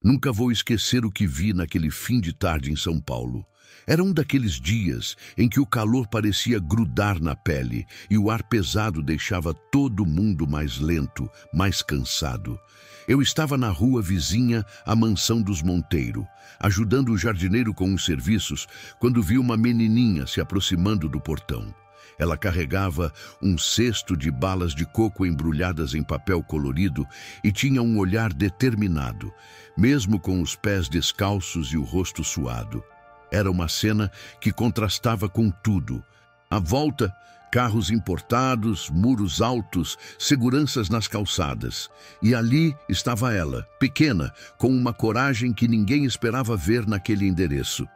Nunca vou esquecer o que vi naquele fim de tarde em São Paulo. Era um daqueles dias em que o calor parecia grudar na pele e o ar pesado deixava todo mundo mais lento, mais cansado. Eu estava na rua vizinha à mansão dos Monteiro, ajudando o jardineiro com os serviços, quando vi uma menininha se aproximando do portão. Ela carregava um cesto de balas de coco embrulhadas em papel colorido e tinha um olhar determinado, mesmo com os pés descalços e o rosto suado. Era uma cena que contrastava com tudo. À volta, carros importados, muros altos, seguranças nas calçadas. E ali estava ela, pequena, com uma coragem que ninguém esperava ver naquele endereço.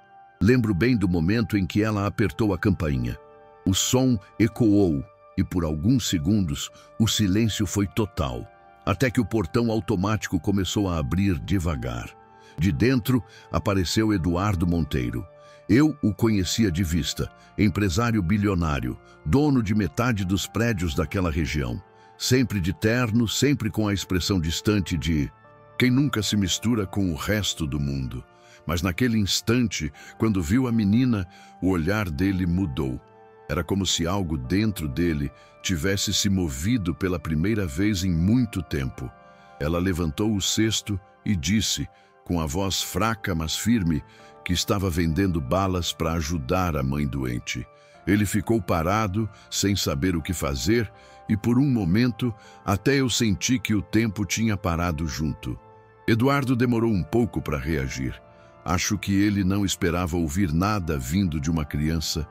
Lembro bem do momento em que ela apertou a campainha. O som ecoou e, por alguns segundos, o silêncio foi total, até que o portão automático começou a abrir devagar. De dentro, apareceu Eduardo Monteiro. Eu o conhecia de vista, empresário bilionário, dono de metade dos prédios daquela região. Sempre de terno, sempre com a expressão distante de quem nunca se mistura com o resto do mundo. Mas naquele instante, quando viu a menina, o olhar dele mudou. Era como se algo dentro dele tivesse se movido pela primeira vez em muito tempo. Ela levantou o cesto e disse, com a voz fraca mas firme, que estava vendendo balas para ajudar a mãe doente. Ele ficou parado, sem saber o que fazer, e por um momento até eu senti que o tempo tinha parado junto. Eduardo demorou um pouco para reagir. Acho que ele não esperava ouvir nada vindo de uma criança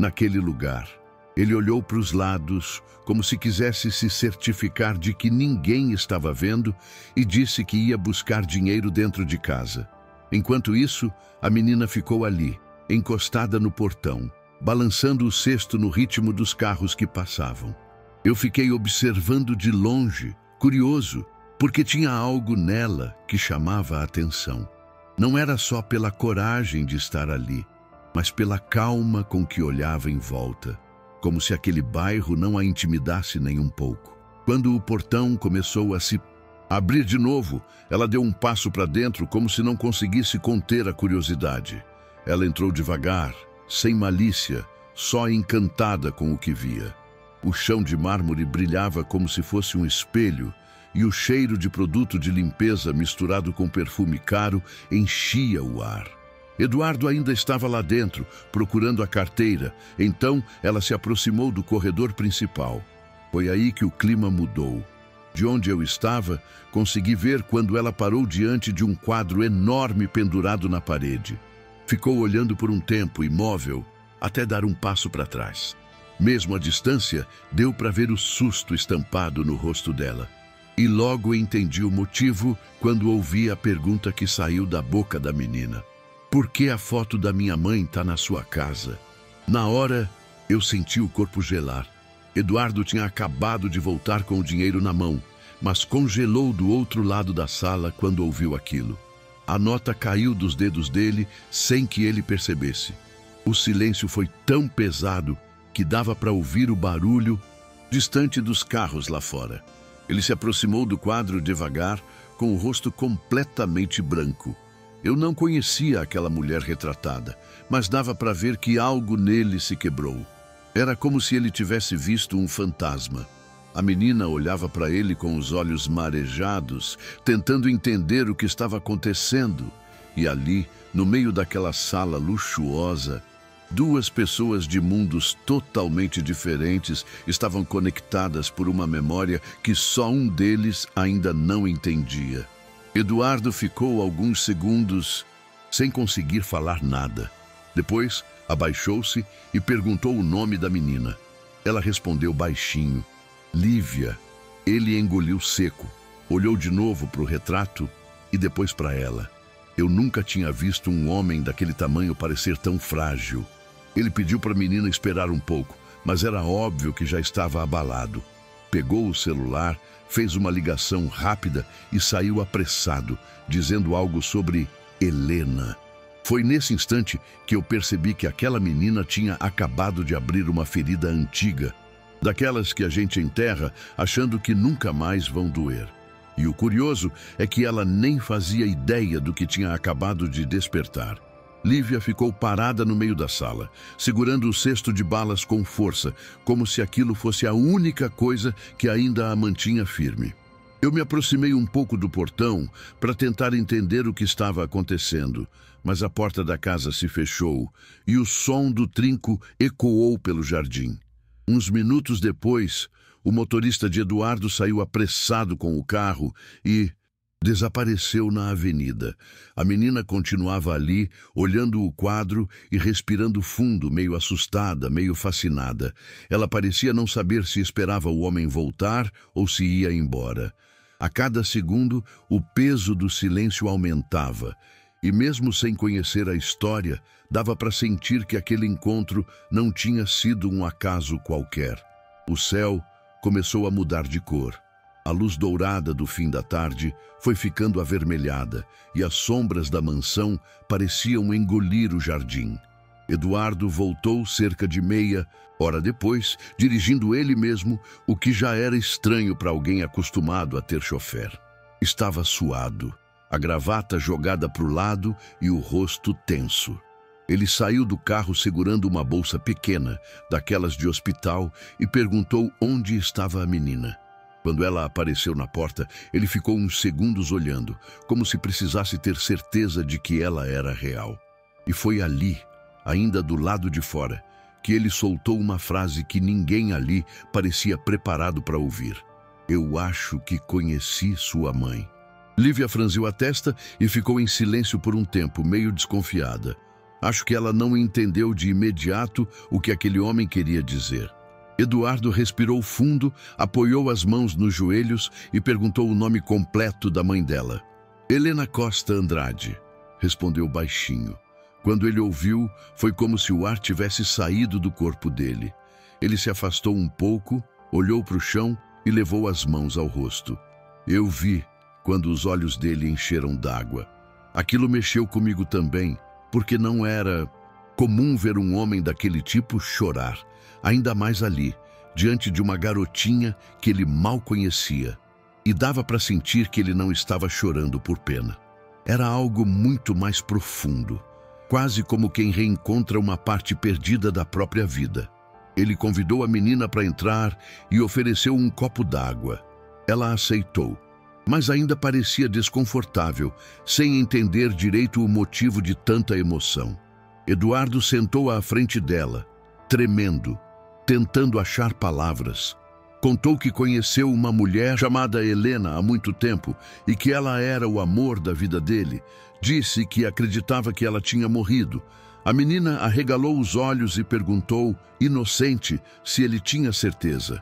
naquele lugar. Ele olhou para os lados, como se quisesse se certificar de que ninguém estava vendo, e disse que ia buscar dinheiro dentro de casa. Enquanto isso, a menina ficou ali, encostada no portão, balançando o cesto no ritmo dos carros que passavam. Eu fiquei observando de longe, curioso, porque tinha algo nela que chamava a atenção. Não era só pela coragem de estar ali, mas pela calma com que olhava em volta, como se aquele bairro não a intimidasse nem um pouco. Quando o portão começou a se abrir de novo, ela deu um passo para dentro como se não conseguisse conter a curiosidade. Ela entrou devagar, sem malícia, só encantada com o que via. O chão de mármore brilhava como se fosse um espelho, e o cheiro de produto de limpeza misturado com perfume caro enchia o ar. Eduardo ainda estava lá dentro, procurando a carteira, então ela se aproximou do corredor principal. Foi aí que o clima mudou. De onde eu estava, consegui ver quando ela parou diante de um quadro enorme pendurado na parede. Ficou olhando por um tempo, imóvel, até dar um passo para trás. Mesmo à distância, deu para ver o susto estampado no rosto dela. E logo entendi o motivo quando ouvi a pergunta que saiu da boca da menina. Por que a foto da minha mãe está na sua casa? Na hora, eu senti o corpo gelar. Eduardo tinha acabado de voltar com o dinheiro na mão, mas congelou do outro lado da sala quando ouviu aquilo. A nota caiu dos dedos dele sem que ele percebesse. O silêncio foi tão pesado que dava para ouvir o barulho distante dos carros lá fora. Ele se aproximou do quadro devagar, com o rosto completamente branco. Eu não conhecia aquela mulher retratada, mas dava para ver que algo nele se quebrou. Era como se ele tivesse visto um fantasma. A menina olhava para ele com os olhos marejados, tentando entender o que estava acontecendo. E ali, no meio daquela sala luxuosa, duas pessoas de mundos totalmente diferentes estavam conectadas por uma memória que só um deles ainda não entendia. Eduardo ficou alguns segundos sem conseguir falar nada. Depois, abaixou-se e perguntou o nome da menina. Ela respondeu baixinho, Lívia. Ele engoliu seco, olhou de novo para o retrato e depois para ela. Eu nunca tinha visto um homem daquele tamanho parecer tão frágil. Ele pediu para a menina esperar um pouco, mas era óbvio que já estava abalado. Pegou o celular, fez uma ligação rápida e saiu apressado, dizendo algo sobre Helena. Foi nesse instante que eu percebi que aquela menina tinha acabado de abrir uma ferida antiga, daquelas que a gente enterra achando que nunca mais vão doer. E o curioso é que ela nem fazia ideia do que tinha acabado de despertar. Lívia ficou parada no meio da sala, segurando o cesto de balas com força, como se aquilo fosse a única coisa que ainda a mantinha firme. Eu me aproximei um pouco do portão para tentar entender o que estava acontecendo, mas a porta da casa se fechou e o som do trinco ecoou pelo jardim. Uns minutos depois, o motorista de Eduardo saiu apressado com o carro e desapareceu na avenida. A menina continuava ali, olhando o quadro e respirando fundo, meio assustada, meio fascinada. Ela parecia não saber se esperava o homem voltar ou se ia embora. A cada segundo, o peso do silêncio aumentava. E mesmo sem conhecer a história, dava para sentir que aquele encontro não tinha sido um acaso qualquer. O céu começou a mudar de cor. A luz dourada do fim da tarde foi ficando avermelhada e as sombras da mansão pareciam engolir o jardim. Eduardo voltou cerca de meia hora depois, dirigindo ele mesmo, o que já era estranho para alguém acostumado a ter chofer. Estava suado, a gravata jogada para o lado e o rosto tenso. Ele saiu do carro segurando uma bolsa pequena, daquelas de hospital, e perguntou onde estava a menina. Quando ela apareceu na porta, ele ficou uns segundos olhando, como se precisasse ter certeza de que ela era real. E foi ali, ainda do lado de fora, que ele soltou uma frase que ninguém ali parecia preparado para ouvir. Eu acho que conheci sua mãe. Lívia franziu a testa e ficou em silêncio por um tempo, meio desconfiada. Acho que ela não entendeu de imediato o que aquele homem queria dizer. Eduardo respirou fundo, apoiou as mãos nos joelhos e perguntou o nome completo da mãe dela. Helena Costa Andrade, respondeu baixinho. Quando ele ouviu, foi como se o ar tivesse saído do corpo dele. Ele se afastou um pouco, olhou para o chão e levou as mãos ao rosto. Eu vi quando os olhos dele encheram d'água. Aquilo mexeu comigo também, porque não era comum ver um homem daquele tipo chorar, ainda mais ali, diante de uma garotinha que ele mal conhecia. E dava para sentir que ele não estava chorando por pena. Era algo muito mais profundo, quase como quem reencontra uma parte perdida da própria vida. Ele convidou a menina para entrar e ofereceu um copo d'água. Ela aceitou, mas ainda parecia desconfortável, sem entender direito o motivo de tanta emoção. Eduardo sentou à frente dela, tremendo, tentando achar palavras. Contou que conheceu uma mulher chamada Helena há muito tempo e que ela era o amor da vida dele. Disse que acreditava que ela tinha morrido. A menina arregalou os olhos e perguntou, inocente, se ele tinha certeza.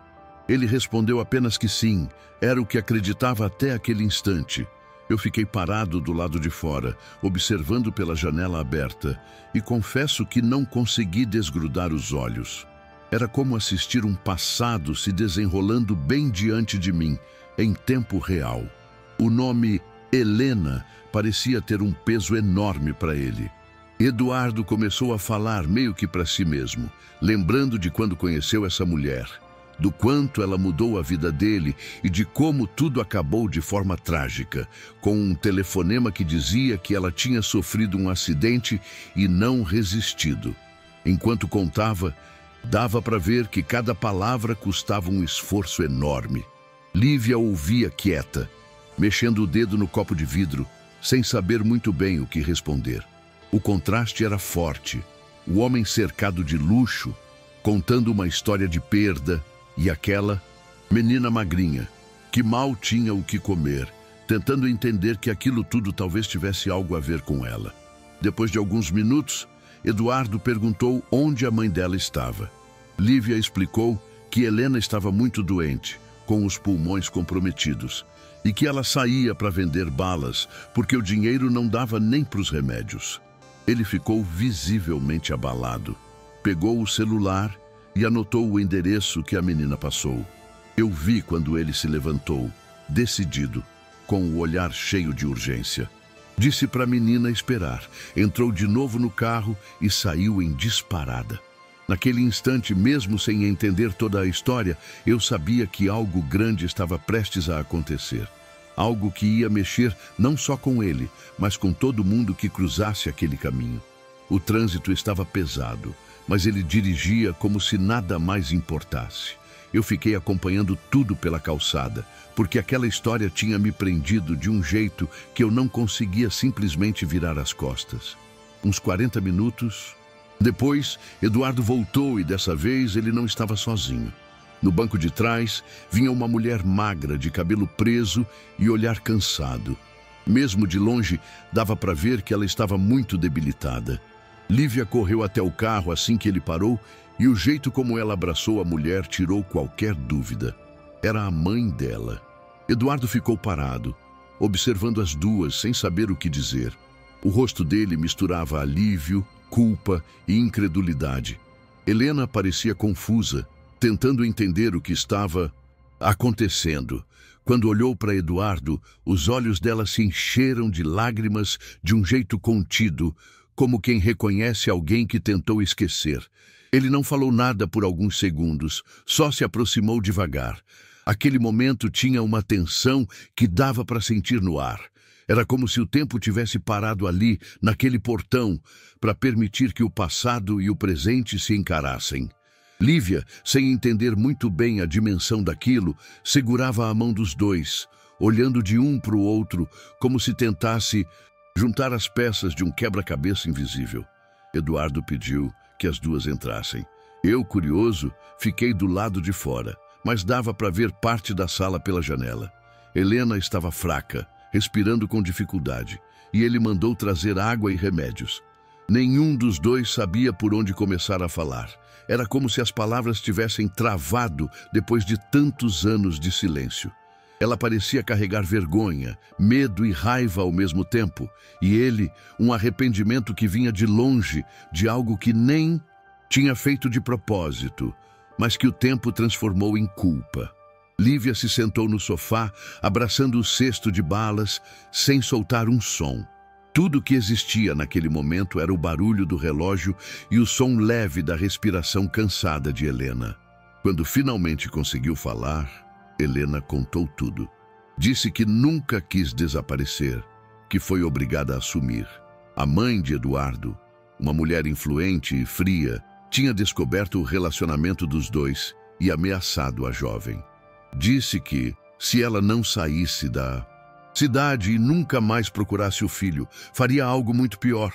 Ele respondeu apenas que sim, era o que acreditava até aquele instante. Eu fiquei parado do lado de fora, observando pela janela aberta, e confesso que não consegui desgrudar os olhos. Era como assistir um passado se desenrolando bem diante de mim, em tempo real. O nome Helena parecia ter um peso enorme para ele. Eduardo começou a falar meio que para si mesmo, lembrando de quando conheceu essa mulher, do quanto ela mudou a vida dele e de como tudo acabou de forma trágica, com um telefonema que dizia que ela tinha sofrido um acidente e não resistido. Enquanto contava, dava para ver que cada palavra custava um esforço enorme. Lívia ouvia quieta, mexendo o dedo no copo de vidro, sem saber muito bem o que responder. O contraste era forte. O homem cercado de luxo, contando uma história de perda, e aquela menina magrinha, que mal tinha o que comer, tentando entender que aquilo tudo talvez tivesse algo a ver com ela. Depois de alguns minutos, Eduardo perguntou onde a mãe dela estava. Lívia explicou que Helena estava muito doente, com os pulmões comprometidos, e que ela saía para vender balas, porque o dinheiro não dava nem para os remédios. Ele ficou visivelmente abalado. Pegou o celular e anotou o endereço que a menina passou. Eu vi quando ele se levantou, decidido, com o olhar cheio de urgência. Disse para a menina esperar, entrou de novo no carro e saiu em disparada. Naquele instante, mesmo sem entender toda a história, eu sabia que algo grande estava prestes a acontecer. algo que ia mexer não só com ele, mas com todo mundo que cruzasse aquele caminho. O trânsito estava pesado, mas ele dirigia como se nada mais importasse. Eu fiquei acompanhando tudo pela calçada, porque aquela história tinha me prendido de um jeito que eu não conseguia simplesmente virar as costas. Uns 40 minutos depois, Eduardo voltou e dessa vez ele não estava sozinho. No banco de trás, vinha uma mulher magra, de cabelo preso e olhar cansado. Mesmo de longe, dava para ver que ela estava muito debilitada. Lívia correu até o carro assim que ele parou e o jeito como ela abraçou a mulher tirou qualquer dúvida. Era a mãe dela. Eduardo ficou parado, observando as duas sem saber o que dizer. O rosto dele misturava alívio, culpa e incredulidade. Helena parecia confusa, tentando entender o que estava acontecendo. Quando olhou para Eduardo, os olhos dela se encheram de lágrimas de um jeito contido, como quem reconhece alguém que tentou esquecer. Ele não falou nada por alguns segundos, só se aproximou devagar. Aquele momento tinha uma tensão que dava para sentir no ar. Era como se o tempo tivesse parado ali, naquele portão, para permitir que o passado e o presente se encarassem. Lívia, sem entender muito bem a dimensão daquilo, segurava a mão dos dois, olhando de um para o outro, como se tentasse juntar as peças de um quebra-cabeça invisível. Eduardo pediu que as duas entrassem. Eu, curioso, fiquei do lado de fora, mas dava para ver parte da sala pela janela. Helena estava fraca, respirando com dificuldade, e ele mandou trazer água e remédios. Nenhum dos dois sabia por onde começar a falar. Era como se as palavras tivessem travado depois de tantos anos de silêncio. Ela parecia carregar vergonha, medo e raiva ao mesmo tempo, e ele, um arrependimento que vinha de longe, de algo que nem tinha feito de propósito, mas que o tempo transformou em culpa. Lívia se sentou no sofá, abraçando o cesto de balas, sem soltar um som. Tudo que existia naquele momento era o barulho do relógio e o som leve da respiração cansada de Helena. Quando finalmente conseguiu falar, Helena contou tudo. Disse que nunca quis desaparecer, que foi obrigada a assumir. A mãe de Eduardo, uma mulher influente e fria, tinha descoberto o relacionamento dos dois e ameaçado a jovem. Disse que, se ela não saísse da cidade e nunca mais procurasse o filho, faria algo muito pior.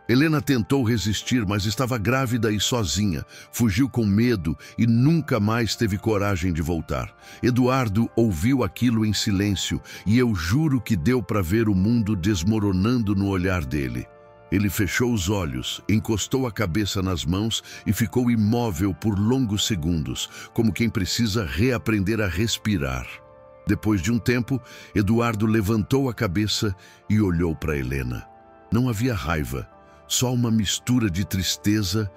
Helena tentou resistir, mas estava grávida e sozinha, fugiu com medo e nunca mais teve coragem de voltar. Eduardo ouviu aquilo em silêncio e eu juro que deu para ver o mundo desmoronando no olhar dele. Ele fechou os olhos, encostou a cabeça nas mãos e ficou imóvel por longos segundos, como quem precisa reaprender a respirar. Depois de um tempo, Eduardo levantou a cabeça e olhou para Helena. Não havia raiva, só uma mistura de tristeza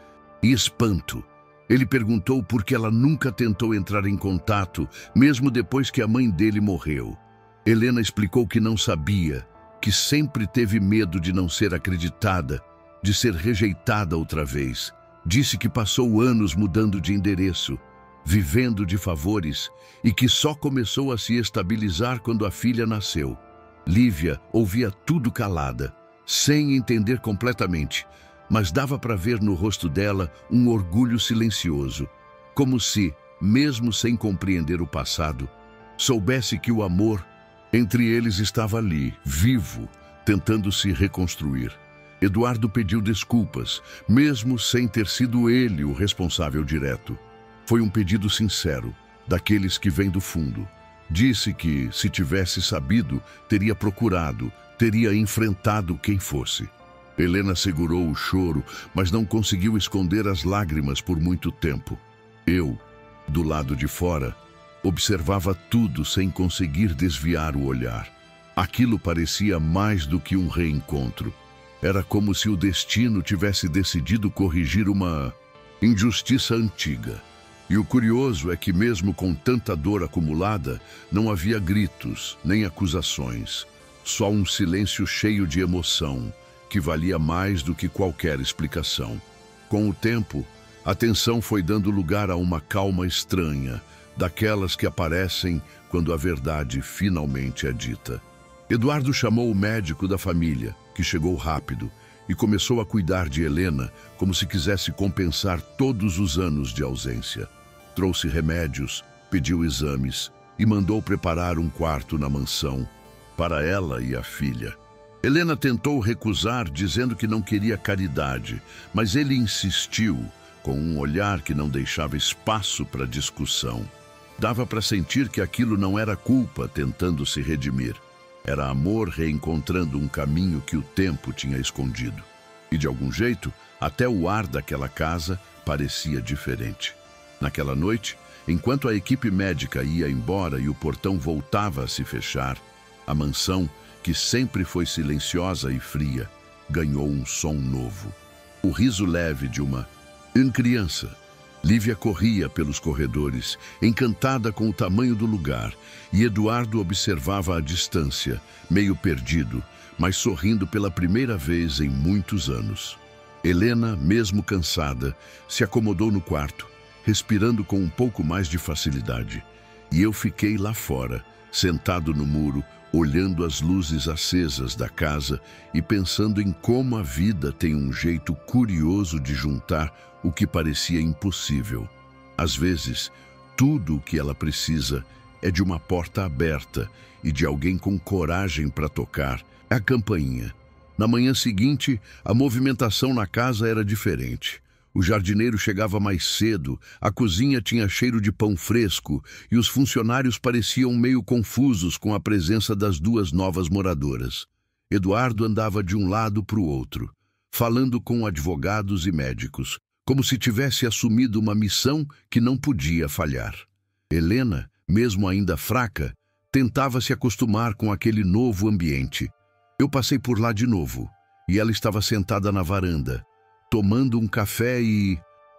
e espanto. Ele perguntou por que ela nunca tentou entrar em contato, mesmo depois que a mãe dele morreu. Helena explicou que não sabia, que sempre teve medo de não ser acreditada, de ser rejeitada outra vez. Disse que passou anos mudando de endereço, vivendo de favores, e que só começou a se estabilizar quando a filha nasceu. Lívia ouvia tudo calada, sem entender completamente, mas dava para ver no rosto dela um orgulho silencioso, como se, mesmo sem compreender o passado, soubesse que o amor entre eles estava ali, vivo, tentando se reconstruir. Eduardo pediu desculpas, mesmo sem ter sido ele o responsável direto. Foi um pedido sincero, daqueles que vêm do fundo. Disse que, se tivesse sabido, teria procurado, teria enfrentado quem fosse. Helena segurou o choro, mas não conseguiu esconder as lágrimas por muito tempo. Eu, do lado de fora, observava tudo sem conseguir desviar o olhar. Aquilo parecia mais do que um reencontro. Era como se o destino tivesse decidido corrigir uma injustiça antiga. E o curioso é que, mesmo com tanta dor acumulada, não havia gritos, nem acusações. Só um silêncio cheio de emoção, que valia mais do que qualquer explicação. Com o tempo, a tensão foi dando lugar a uma calma estranha, daquelas que aparecem quando a verdade finalmente é dita. Eduardo chamou o médico da família, que chegou rápido, e começou a cuidar de Helena como se quisesse compensar todos os anos de ausência. Trouxe remédios, pediu exames e mandou preparar um quarto na mansão para ela e a filha. Helena tentou recusar, dizendo que não queria caridade, mas ele insistiu, com um olhar que não deixava espaço para discussão. Dava para sentir que aquilo não era culpa tentando se redimir. Era amor reencontrando um caminho que o tempo tinha escondido. E de algum jeito, até o ar daquela casa parecia diferente. Naquela noite, enquanto a equipe médica ia embora e o portão voltava a se fechar, a mansão, que sempre foi silenciosa e fria, ganhou um som novo. O riso leve de uma criança. Lívia corria pelos corredores, encantada com o tamanho do lugar, e Eduardo observava à distância, meio perdido, mas sorrindo pela primeira vez em muitos anos. Helena, mesmo cansada, se acomodou no quarto, respirando com um pouco mais de facilidade. E eu fiquei lá fora, sentado no muro, olhando as luzes acesas da casa e pensando em como a vida tem um jeito curioso de juntar o que parecia impossível. Às vezes, tudo o que ela precisa é de uma porta aberta e de alguém com coragem para tocar a campainha. Na manhã seguinte, a movimentação na casa era diferente. O jardineiro chegava mais cedo, a cozinha tinha cheiro de pão fresco e os funcionários pareciam meio confusos com a presença das duas novas moradoras. Eduardo andava de um lado para o outro, falando com advogados e médicos, como se tivesse assumido uma missão que não podia falhar. Helena, mesmo ainda fraca, tentava se acostumar com aquele novo ambiente. Eu passei por lá de novo, e ela estava sentada na varanda, tomando um café e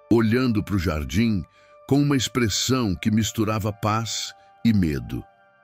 olhando para o jardim com uma expressão que misturava paz e medo.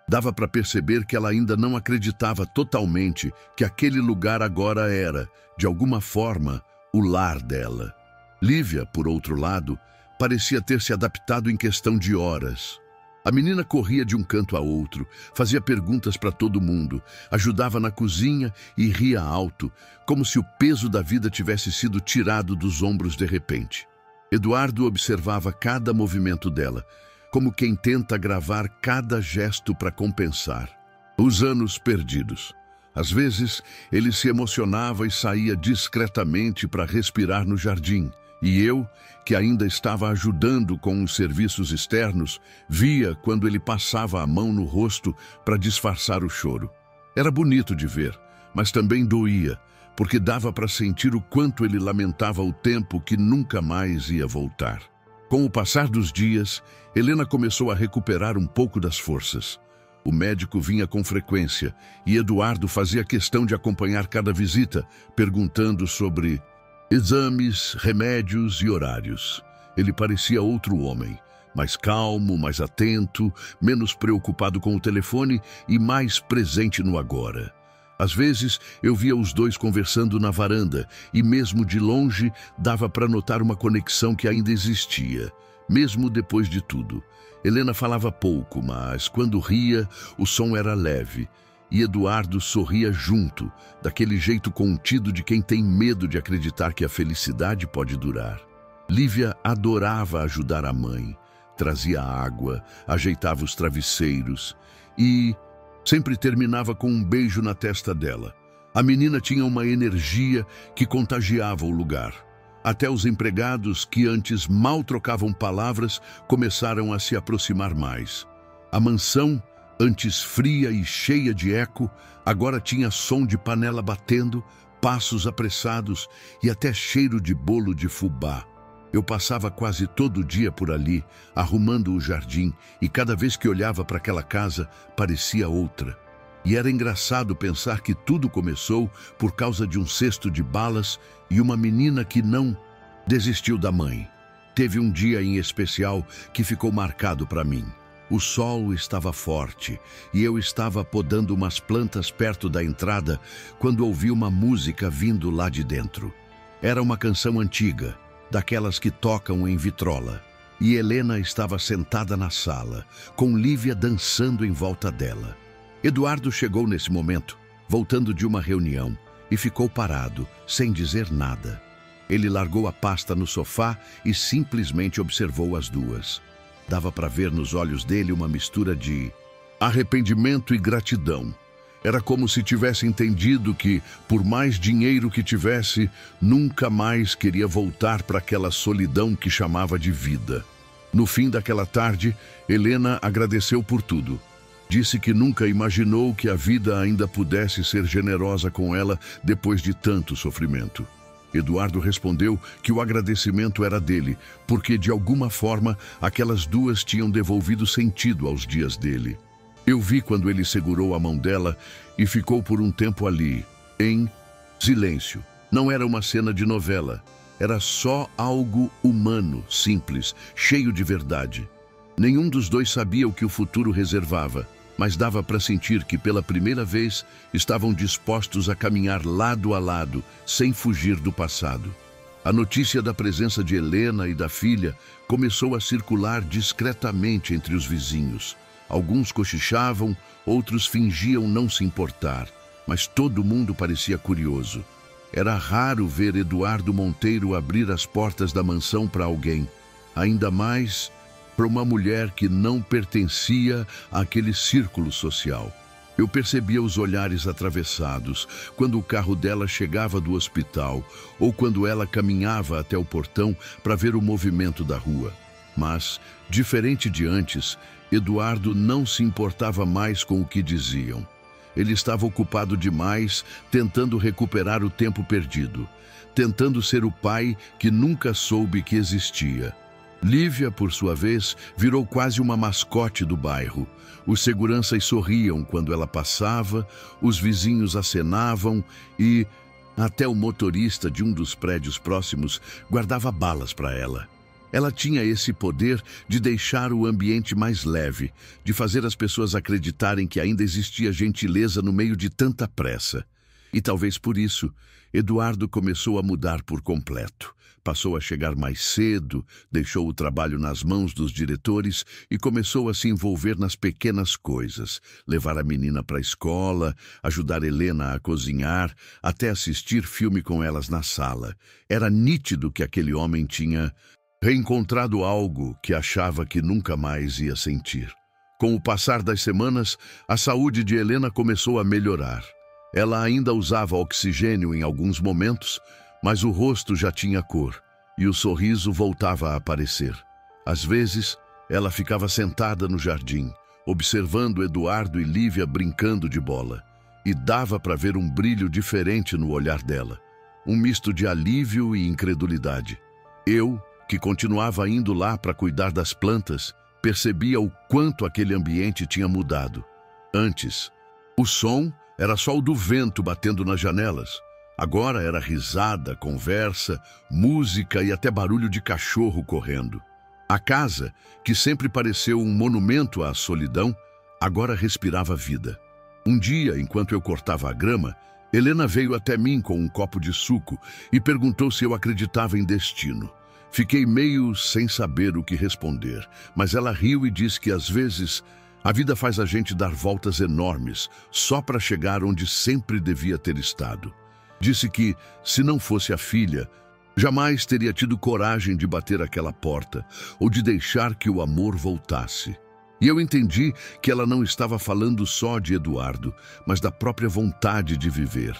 Dava para perceber que ela ainda não acreditava totalmente que aquele lugar agora era, de alguma forma, o lar dela. Lívia, por outro lado, parecia ter se adaptado em questão de horas. A menina corria de um canto a outro, fazia perguntas para todo mundo, ajudava na cozinha e ria alto, como se o peso da vida tivesse sido tirado dos ombros de repente. Eduardo observava cada movimento dela, como quem tenta gravar cada gesto para compensar. Os anos perdidos. Às vezes, ele se emocionava e saía discretamente para respirar no jardim. E eu, que ainda estava ajudando com os serviços externos, via quando ele passava a mão no rosto para disfarçar o choro. Era bonito de ver, mas também doía, porque dava para sentir o quanto ele lamentava o tempo que nunca mais ia voltar. Com o passar dos dias, Helena começou a recuperar um pouco das forças. O médico vinha com frequência e Eduardo fazia questão de acompanhar cada visita, perguntando sobre exames, remédios e horários. Ele parecia outro homem, mais calmo, mais atento, menos preocupado com o telefone e mais presente no agora. Às vezes, eu via os dois conversando na varanda e, mesmo de longe, dava para notar uma conexão que ainda existia, mesmo depois de tudo. Helena falava pouco, mas, quando ria, o som era leve. E Eduardo sorria junto, daquele jeito contido de quem tem medo de acreditar que a felicidade pode durar. Lívia adorava ajudar a mãe. Trazia água, ajeitava os travesseiros e sempre terminava com um beijo na testa dela. A menina tinha uma energia que contagiava o lugar. Até os empregados, que antes mal trocavam palavras, começaram a se aproximar mais. A mansão, antes fria e cheia de eco, agora tinha som de panela batendo, passos apressados e até cheiro de bolo de fubá. Eu passava quase todo dia por ali, arrumando o jardim, e cada vez que olhava para aquela casa, parecia outra. E era engraçado pensar que tudo começou por causa de um cesto de balas e uma menina que não desistiu da mãe. Teve um dia em especial que ficou marcado para mim. O sol estava forte e eu estava podando umas plantas perto da entrada quando ouvi uma música vindo lá de dentro. Era uma canção antiga, daquelas que tocam em vitrola. e Helena estava sentada na sala, com Lívia dançando em volta dela. Eduardo chegou nesse momento, voltando de uma reunião, e ficou parado, sem dizer nada. Ele largou a pasta no sofá e simplesmente observou as duas. Dava para ver nos olhos dele uma mistura de arrependimento e gratidão. Era como se tivesse entendido que, por mais dinheiro que tivesse, nunca mais queria voltar para aquela solidão que chamava de vida. No fim daquela tarde, Helena agradeceu por tudo. Disse que nunca imaginou que a vida ainda pudesse ser generosa com ela depois de tanto sofrimento. Eduardo respondeu que o agradecimento era dele, porque de alguma forma aquelas duas tinham devolvido sentido aos dias dele. Eu vi quando ele segurou a mão dela e ficou por um tempo ali, em silêncio. Não era uma cena de novela, era só algo humano, simples, cheio de verdade. Nenhum dos dois sabia o que o futuro reservava, mas dava para sentir que pela primeira vez estavam dispostos a caminhar lado a lado, sem fugir do passado. A notícia da presença de Helena e da filha começou a circular discretamente entre os vizinhos. Alguns cochichavam, outros fingiam não se importar, mas todo mundo parecia curioso. Era raro ver Eduardo Monteiro abrir as portas da mansão para alguém, ainda mais para uma mulher que não pertencia àquele círculo social. Eu percebia os olhares atravessados quando o carro dela chegava do hospital ou quando ela caminhava até o portão para ver o movimento da rua. Mas, diferente de antes, Eduardo não se importava mais com o que diziam. Ele estava ocupado demais tentando recuperar o tempo perdido, tentando ser o pai que nunca soube que existia. Lívia, por sua vez, virou quase uma mascote do bairro. Os seguranças sorriam quando ela passava, os vizinhos acenavam e até o motorista de um dos prédios próximos guardava balas para ela. Ela tinha esse poder de deixar o ambiente mais leve, de fazer as pessoas acreditarem que ainda existia gentileza no meio de tanta pressa. E talvez por isso, Eduardo começou a mudar por completo. Passou a chegar mais cedo, deixou o trabalho nas mãos dos diretores e começou a se envolver nas pequenas coisas. Levar a menina para a escola, ajudar Helena a cozinhar, até assistir filme com elas na sala. Era nítido que aquele homem tinha reencontrado algo que achava que nunca mais ia sentir. Com o passar das semanas, a saúde de Helena começou a melhorar. Ela ainda usava oxigênio em alguns momentos, mas o rosto já tinha cor e o sorriso voltava a aparecer. Às vezes, ela ficava sentada no jardim, observando Eduardo e Lívia brincando de bola, e dava para ver um brilho diferente no olhar dela, um misto de alívio e incredulidade. Eu, que continuava indo lá para cuidar das plantas, percebia o quanto aquele ambiente tinha mudado. Antes, o som era só o do vento batendo nas janelas. Agora era risada, conversa, música e até barulho de cachorro correndo. A casa, que sempre pareceu um monumento à solidão, agora respirava vida. Um dia, enquanto eu cortava a grama, Helena veio até mim com um copo de suco e perguntou se eu acreditava em destino. Fiquei meio sem saber o que responder, mas ela riu e disse que às vezes a vida faz a gente dar voltas enormes só para chegar onde sempre devia ter estado. Disse que, se não fosse a filha, jamais teria tido coragem de bater aquela porta ou de deixar que o amor voltasse. E eu entendi que ela não estava falando só de Eduardo, mas da própria vontade de viver.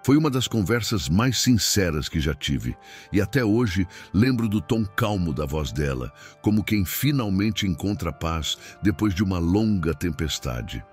Foi uma das conversas mais sinceras que já tive, e até hoje lembro do tom calmo da voz dela, como quem finalmente encontra paz depois de uma longa tempestade.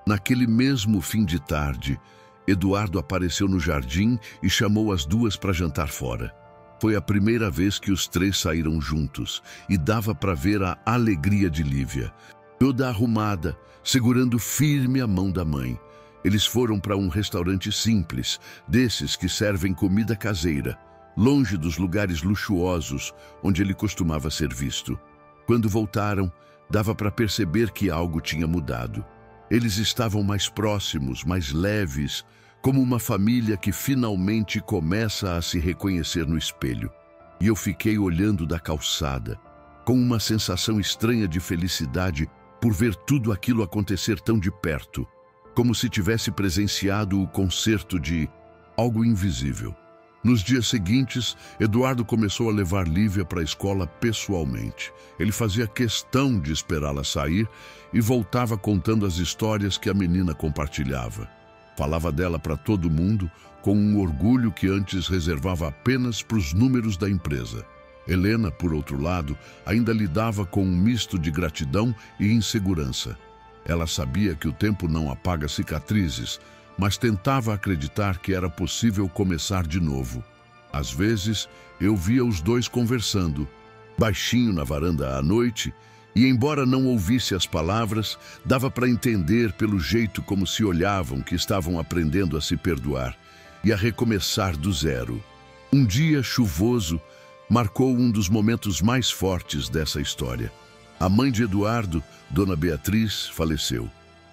Naquele mesmo fim de tarde, Eduardo apareceu no jardim e chamou as duas para jantar fora. Foi a primeira vez que os três saíram juntos, e dava para ver a alegria de Lívia, toda arrumada, segurando firme a mão da mãe. Eles foram para um restaurante simples, desses que servem comida caseira, longe dos lugares luxuosos onde ele costumava ser visto. Quando voltaram, dava para perceber que algo tinha mudado. Eles estavam mais próximos, mais leves, como uma família que finalmente começa a se reconhecer no espelho. E eu fiquei olhando da calçada. com uma sensação estranha de felicidade por ver tudo aquilo acontecer tão de perto, como se tivesse presenciado o concerto de algo invisível. Nos dias seguintes, Eduardo começou a levar Lívia para a escola pessoalmente. Ele fazia questão de esperá-la sair e voltava contando as histórias que a menina compartilhava. Falava dela para todo mundo com um orgulho que antes reservava apenas para os números da empresa. Helena, por outro lado, ainda lidava com um misto de gratidão e insegurança. Ela sabia que o tempo não apaga cicatrizes, mas tentava acreditar que era possível começar de novo. Às vezes, eu via os dois conversando, baixinho na varanda à noite, e embora não ouvisse as palavras, dava para entender pelo jeito como se olhavam que estavam aprendendo a se perdoar e a recomeçar do zero. Um dia chuvoso marcou um dos momentos mais fortes dessa história. A mãe de Eduardo, Dona Beatriz, faleceu.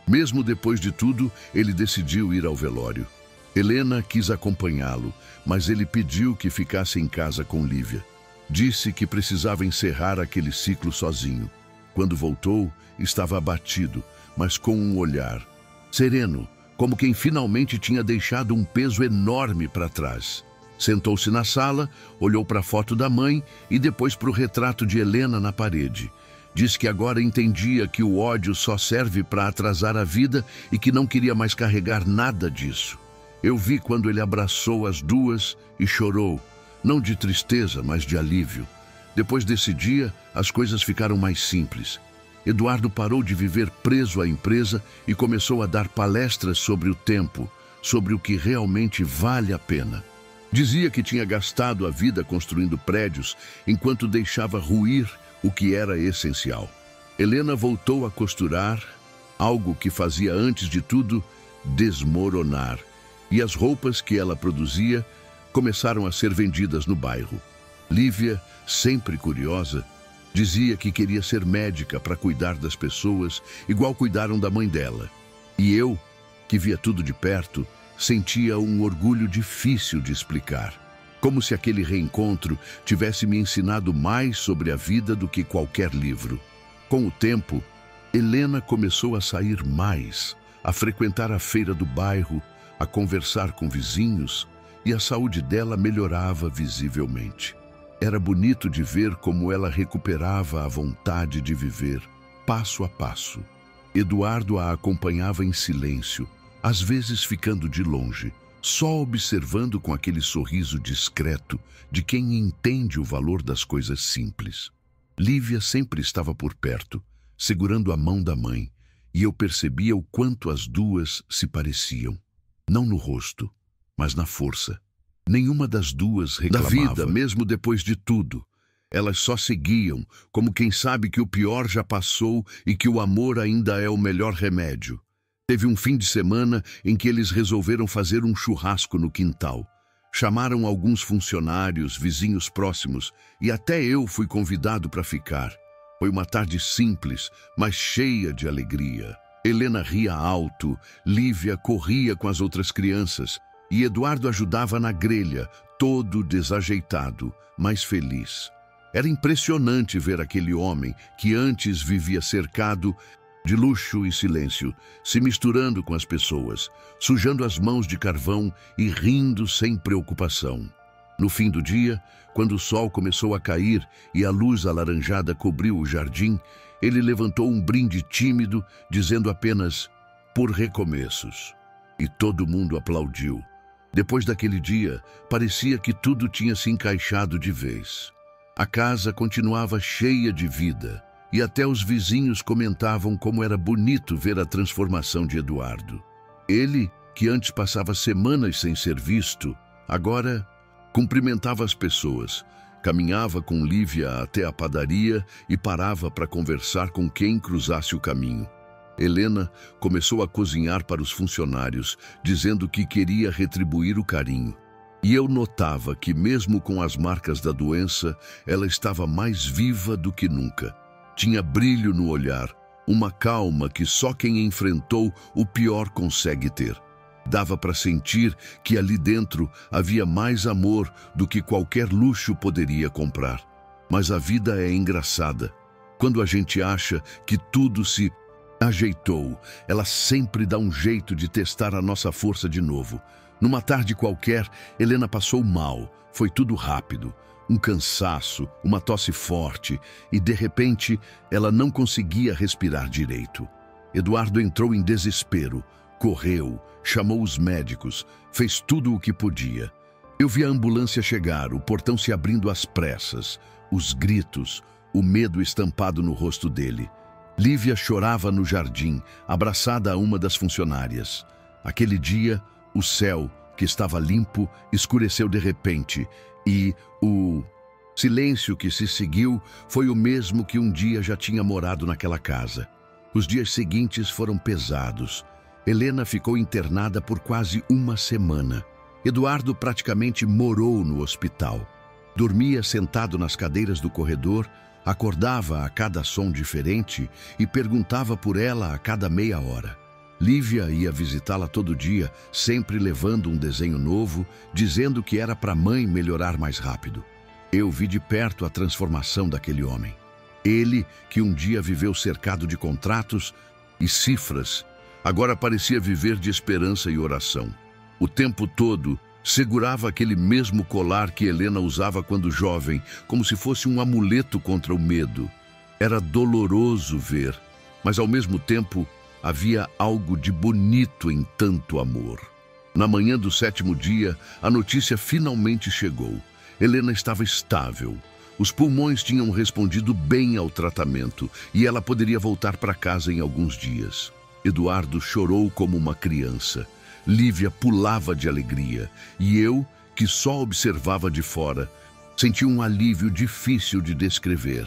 Mesmo depois de tudo, ele decidiu ir ao velório. Helena quis acompanhá-lo, mas ele pediu que ficasse em casa com Lívia. Disse que precisava encerrar aquele ciclo sozinho. Quando voltou, estava abatido, mas com um olhar sereno, como quem finalmente tinha deixado um peso enorme para trás. Sentou-se na sala, olhou para a foto da mãe e depois para o retrato de Helena na parede. Diz que agora entendia que o ódio só serve para atrasar a vida e que não queria mais carregar nada disso. Eu vi quando ele abraçou as duas e chorou, não de tristeza, mas de alívio. Depois desse dia, as coisas ficaram mais simples. Eduardo parou de viver preso à empresa e começou a dar palestras sobre o tempo, sobre o que realmente vale a pena. Dizia que tinha gastado a vida construindo prédios enquanto deixava ruir o que era essencial. Helena voltou a costurar, algo que fazia antes de tudo desmoronar, e as roupas que ela produzia começaram a ser vendidas no bairro. Lívia, sempre curiosa, dizia que queria ser médica para cuidar das pessoas, igual cuidaram da mãe dela. E eu, que via tudo de perto, sentia um orgulho difícil de explicar. Como se aquele reencontro tivesse me ensinado mais sobre a vida do que qualquer livro. Com o tempo, Helena começou a sair mais, a frequentar a feira do bairro, a conversar com vizinhos, e a saúde dela melhorava visivelmente. Era bonito de ver como ela recuperava a vontade de viver, passo a passo. Eduardo a acompanhava em silêncio, às vezes ficando de longe, só observando com aquele sorriso discreto de quem entende o valor das coisas simples. Lívia sempre estava por perto, segurando a mão da mãe, e eu percebia o quanto as duas se pareciam. Não no rosto, mas na força. Nenhuma das duas reclamava. Da vida, mesmo depois de tudo. Elas só seguiam, como quem sabe que o pior já passou e que o amor ainda é o melhor remédio. Teve um fim de semana em que eles resolveram fazer um churrasco no quintal. Chamaram alguns funcionários, vizinhos próximos, e até eu fui convidado para ficar. Foi uma tarde simples, mas cheia de alegria. Helena ria alto, Lívia corria com as outras crianças, e Eduardo ajudava na grelha, todo desajeitado, mas feliz. Era impressionante ver aquele homem que antes vivia cercado de luxo e silêncio, se misturando com as pessoas, sujando as mãos de carvão e rindo sem preocupação. No fim do dia, quando o sol começou a cair e a luz alaranjada cobriu o jardim, ele levantou um brinde tímido, dizendo apenas, por recomeços. E todo mundo aplaudiu. Depois daquele dia, parecia que tudo tinha se encaixado de vez. A casa continuava cheia de vida, e até os vizinhos comentavam como era bonito ver a transformação de Eduardo. Ele, que antes passava semanas sem ser visto, agora cumprimentava as pessoas, caminhava com Lívia até a padaria e parava para conversar com quem cruzasse o caminho. Helena começou a cozinhar para os funcionários, dizendo que queria retribuir o carinho. E eu notava que, mesmo com as marcas da doença, ela estava mais viva do que nunca. Tinha brilho no olhar, uma calma que só quem enfrentou o pior consegue ter. Dava para sentir que ali dentro havia mais amor do que qualquer luxo poderia comprar. Mas a vida é engraçada. Quando a gente acha que tudo se ajeitou, ela sempre dá um jeito de testar a nossa força de novo. Numa tarde qualquer, Helena passou mal. Foi tudo rápido. Um cansaço, uma tosse forte e, de repente, ela não conseguia respirar direito. Eduardo entrou em desespero. Correu, chamou os médicos, fez tudo o que podia. Eu vi a ambulância chegar, o portão se abrindo às pressas, os gritos, o medo estampado no rosto dele. Lívia chorava no jardim, abraçada a uma das funcionárias. Aquele dia, o céu, que estava limpo, escureceu de repente e o silêncio que se seguiu foi o mesmo que um dia já tinha morado naquela casa. Os dias seguintes foram pesados. Helena ficou internada por quase uma semana. Eduardo praticamente morou no hospital. Dormia sentado nas cadeiras do corredor, acordava a cada som diferente e perguntava por ela a cada meia hora. Lívia ia visitá-la todo dia, sempre levando um desenho novo, dizendo que era para a mãe melhorar mais rápido. Eu vi de perto a transformação daquele homem. Ele, que um dia viveu cercado de contratos e cifras, agora parecia viver de esperança e oração. O tempo todo, segurava aquele mesmo colar que Helena usava quando jovem, como se fosse um amuleto contra o medo. Era doloroso ver, mas ao mesmo tempo havia algo de bonito em tanto amor. Na manhã do 7º dia, a notícia finalmente chegou. Helena estava estável. Os pulmões tinham respondido bem ao tratamento e ela poderia voltar para casa em alguns dias. Eduardo chorou como uma criança. Lívia pulava de alegria e eu, que só observava de fora, senti um alívio difícil de descrever.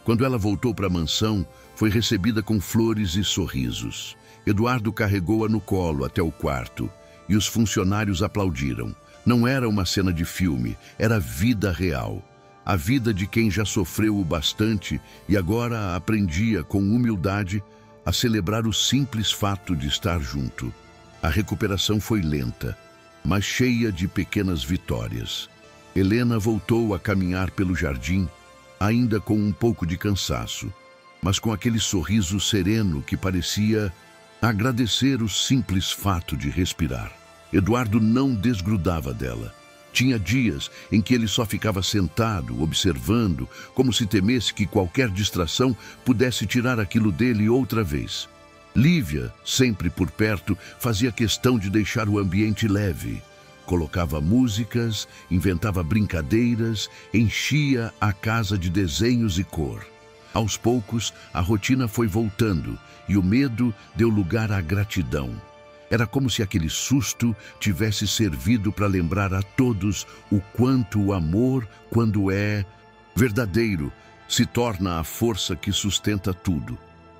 Quando ela voltou para a mansão, foi recebida com flores e sorrisos. Eduardo carregou-a no colo até o quarto e os funcionários aplaudiram. Não era uma cena de filme, era vida real. A vida de quem já sofreu o bastante e agora aprendia com humildade a celebrar o simples fato de estar junto. A recuperação foi lenta, mas cheia de pequenas vitórias. Helena voltou a caminhar pelo jardim, ainda com um pouco de cansaço, mas com aquele sorriso sereno que parecia agradecer o simples fato de respirar. Eduardo não desgrudava dela. Tinha dias em que ele só ficava sentado, observando, como se temesse que qualquer distração pudesse tirar aquilo dele outra vez. Lívia, sempre por perto, fazia questão de deixar o ambiente leve. Colocava músicas, inventava brincadeiras, enchia a casa de desenhos e cor. Aos poucos, a rotina foi voltando e o medo deu lugar à gratidão. Era como se aquele susto tivesse servido para lembrar a todos o quanto o amor, quando é verdadeiro, se torna a força que sustenta tudo.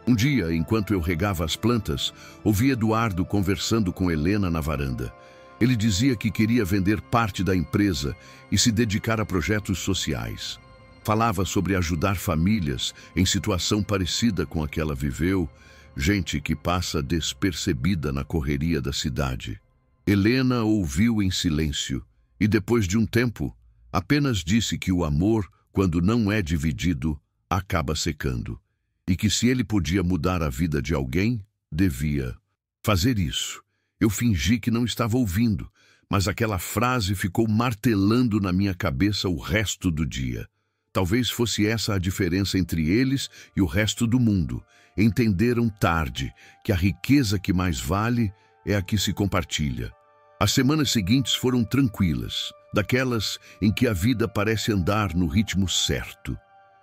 Um dia, enquanto eu regava as plantas, ouvi Eduardo conversando com Helena na varanda. Ele dizia que queria vender parte da empresa e se dedicar a projetos sociais. Falava sobre ajudar famílias em situação parecida com a que ela viveu, gente que passa despercebida na correria da cidade. Helena ouviu em silêncio e, depois de um tempo, apenas disse que o amor, quando não é dividido, acaba secando. E que se ele podia mudar a vida de alguém, devia fazer isso. Eu fingi que não estava ouvindo, mas aquela frase ficou martelando na minha cabeça o resto do dia. Talvez fosse essa a diferença entre eles e o resto do mundo. Entenderam tarde que a riqueza que mais vale é a que se compartilha. As semanas seguintes foram tranquilas, daquelas em que a vida parece andar no ritmo certo.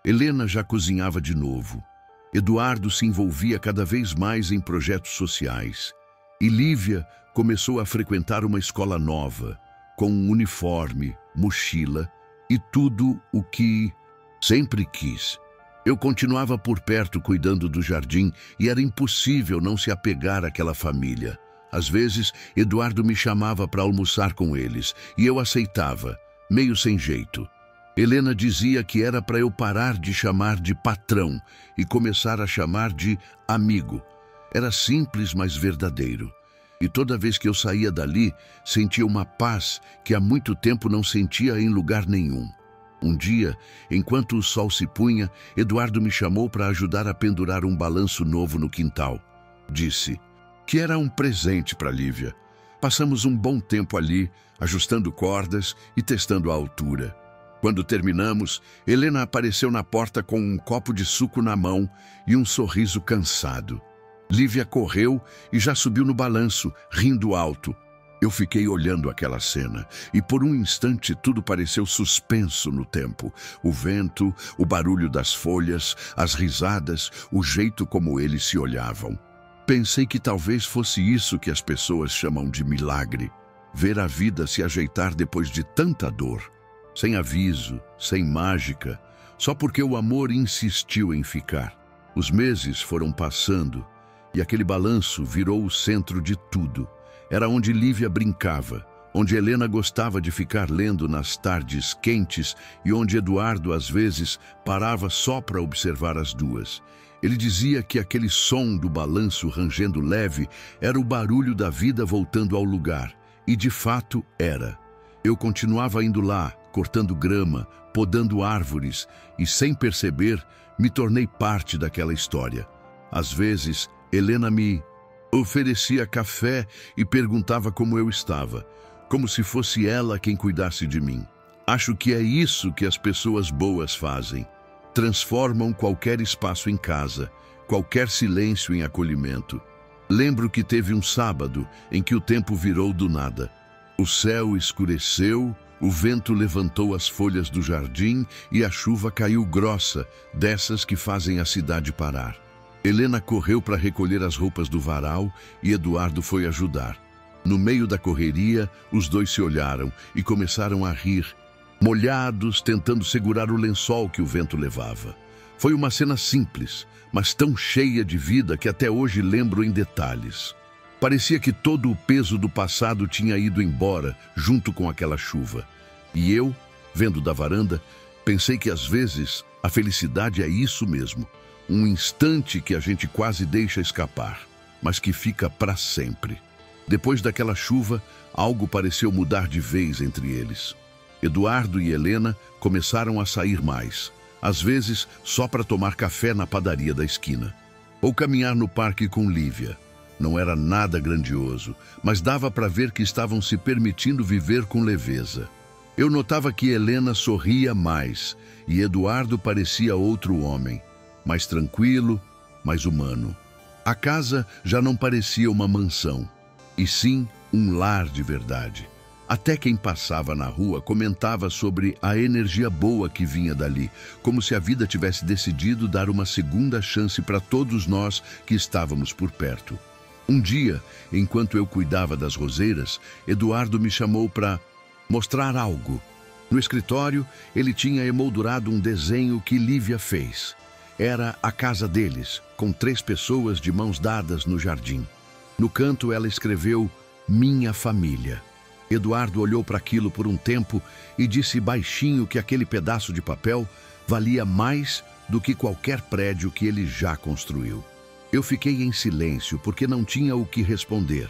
Helena já cozinhava de novo. Eduardo se envolvia cada vez mais em projetos sociais. E Lívia começou a frequentar uma escola nova, com um uniforme, mochila e tudo o que sempre quis. Eu continuava por perto cuidando do jardim e era impossível não se apegar àquela família. Às vezes, Eduardo me chamava para almoçar com eles e eu aceitava, meio sem jeito. Helena dizia que era para eu parar de chamar de patrão e começar a chamar de amigo. Era simples, mas verdadeiro. E toda vez que eu saía dali, sentia uma paz que há muito tempo não sentia em lugar nenhum. Um dia, enquanto o sol se punha, Eduardo me chamou para ajudar a pendurar um balanço novo no quintal. Disse que era um presente para Lívia. Passamos um bom tempo ali, ajustando cordas e testando a altura. Quando terminamos, Helena apareceu na porta com um copo de suco na mão e um sorriso cansado. Lívia correu e já subiu no balanço, rindo alto. Eu fiquei olhando aquela cena e por um instante tudo pareceu suspenso no tempo. O vento, o barulho das folhas, as risadas, o jeito como eles se olhavam. Pensei que talvez fosse isso que as pessoas chamam de milagre. Ver a vida se ajeitar depois de tanta dor. Sem aviso, sem mágica, só porque o amor insistiu em ficar. Os meses foram passando e aquele balanço virou o centro de tudo. Era onde Lívia brincava, onde Helena gostava de ficar lendo nas tardes quentes e onde Eduardo, às vezes, parava só para observar as duas. Ele dizia que aquele som do balanço rangendo leve era o barulho da vida voltando ao lugar. E, de fato, era. Eu continuava indo lá, cortando grama, podando árvores e, sem perceber, me tornei parte daquela história. Às vezes, Helena me oferecia café e perguntava como eu estava, como se fosse ela quem cuidasse de mim. Acho que é isso que as pessoas boas fazem. Transformam qualquer espaço em casa, qualquer silêncio em acolhimento. Lembro que teve um sábado em que o tempo virou do nada. O céu escureceu, o vento levantou as folhas do jardim e a chuva caiu grossa, dessas que fazem a cidade parar. Helena correu para recolher as roupas do varal e Eduardo foi ajudar. No meio da correria, os dois se olharam e começaram a rir, molhados, tentando segurar o lençol que o vento levava. Foi uma cena simples, mas tão cheia de vida que até hoje lembro em detalhes. Parecia que todo o peso do passado tinha ido embora junto com aquela chuva. E eu, vendo da varanda, pensei que às vezes a felicidade é isso mesmo. Um instante que a gente quase deixa escapar, mas que fica para sempre. Depois daquela chuva, algo pareceu mudar de vez entre eles. Eduardo e Helena começaram a sair mais, às vezes só para tomar café na padaria da esquina, ou caminhar no parque com Lívia. Não era nada grandioso, mas dava para ver que estavam se permitindo viver com leveza. Eu notava que Helena sorria mais e Eduardo parecia outro homem. Mais tranquilo, mais humano. A casa já não parecia uma mansão, e sim um lar de verdade. Até quem passava na rua comentava sobre a energia boa que vinha dali, como se a vida tivesse decidido dar uma segunda chance para todos nós que estávamos por perto. Um dia, enquanto eu cuidava das roseiras, Eduardo me chamou para mostrar algo. No escritório, ele tinha emoldurado um desenho que Lívia fez. Era a casa deles, com 3 pessoas de mãos dadas no jardim. No canto ela escreveu "Minha família". Eduardo olhou para aquilo por um tempo e disse baixinho que aquele pedaço de papel valia mais do que qualquer prédio que ele já construiu. Eu fiquei em silêncio porque não tinha o que responder.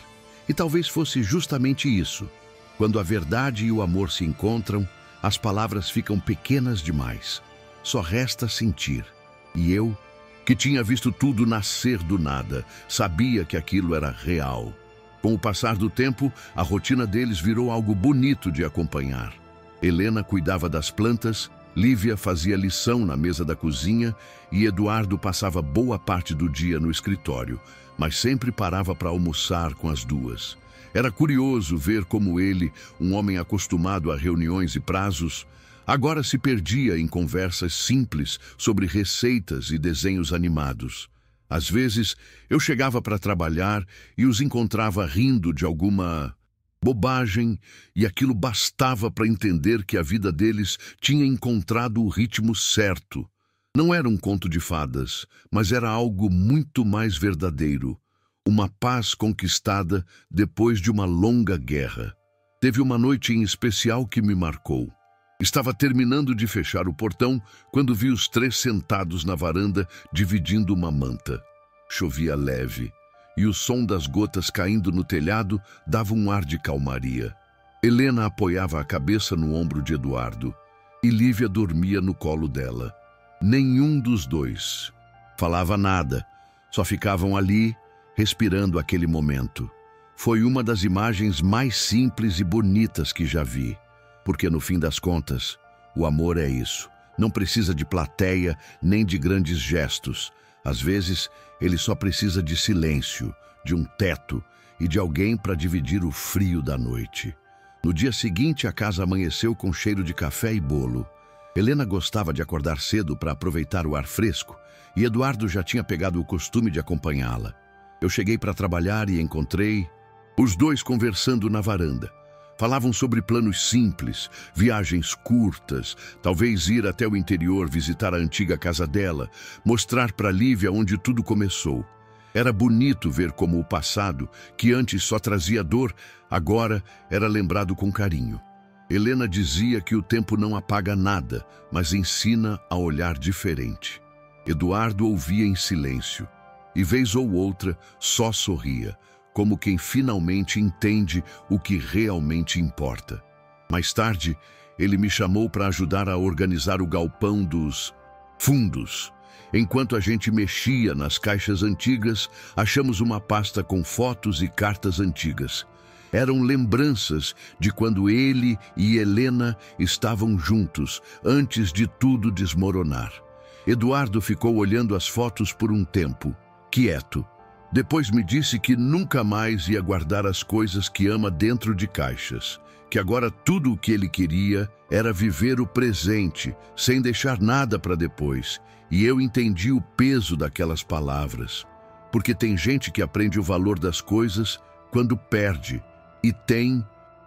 E talvez fosse justamente isso. Quando a verdade e o amor se encontram, as palavras ficam pequenas demais. Só resta sentir. E eu, que tinha visto tudo nascer do nada, sabia que aquilo era real. Com o passar do tempo, a rotina deles virou algo bonito de acompanhar. Helena cuidava das plantas, Lívia fazia lição na mesa da cozinha e Eduardo passava boa parte do dia no escritório, mas sempre parava para almoçar com as duas. Era curioso ver como ele, um homem acostumado a reuniões e prazos, agora se perdia em conversas simples sobre receitas e desenhos animados. Às vezes, eu chegava para trabalhar e os encontrava rindo de alguma bobagem, e aquilo bastava para entender que a vida deles tinha encontrado o ritmo certo. Não era um conto de fadas, mas era algo muito mais verdadeiro. Uma paz conquistada depois de uma longa guerra. Teve uma noite em especial que me marcou. Estava terminando de fechar o portão quando vi os 3 sentados na varanda dividindo uma manta. Chovia leve e o som das gotas caindo no telhado dava um ar de calmaria. Helena apoiava a cabeça no ombro de Eduardo. e Lívia dormia no colo dela. Nenhum dos dois falava nada, só ficavam ali, respirando aquele momento. Foi uma das imagens mais simples e bonitas que já vi, porque no fim das contas, o amor é isso. Não precisa de plateia nem de grandes gestos. Às vezes, ele só precisa de silêncio, de um teto e de alguém para dividir o frio da noite. No dia seguinte, a casa amanheceu com cheiro de café e bolo. Helena gostava de acordar cedo para aproveitar o ar fresco e Eduardo já tinha pegado o costume de acompanhá-la. Eu cheguei para trabalhar e encontrei os dois conversando na varanda. Falavam sobre planos simples, viagens curtas, talvez ir até o interior visitar a antiga casa dela, mostrar para Lívia onde tudo começou. Era bonito ver como o passado, que antes só trazia dor, agora era lembrado com carinho. Helena dizia que o tempo não apaga nada, mas ensina a olhar diferente. Eduardo ouvia em silêncio, e vez ou outra só sorria, como quem finalmente entende o que realmente importa. Mais tarde, ele me chamou para ajudar a organizar o galpão dos fundos. Enquanto a gente mexia nas caixas antigas, achamos uma pasta com fotos e cartas antigas. Eram lembranças de quando ele e Helena estavam juntos, antes de tudo desmoronar. Eduardo ficou olhando as fotos por um tempo, quieto. Depois me disse que nunca mais ia guardar as coisas que ama dentro de caixas, que agora tudo o que ele queria era viver o presente, sem deixar nada para depois. E eu entendi o peso daquelas palavras, porque tem gente que aprende o valor das coisas quando perde, e tem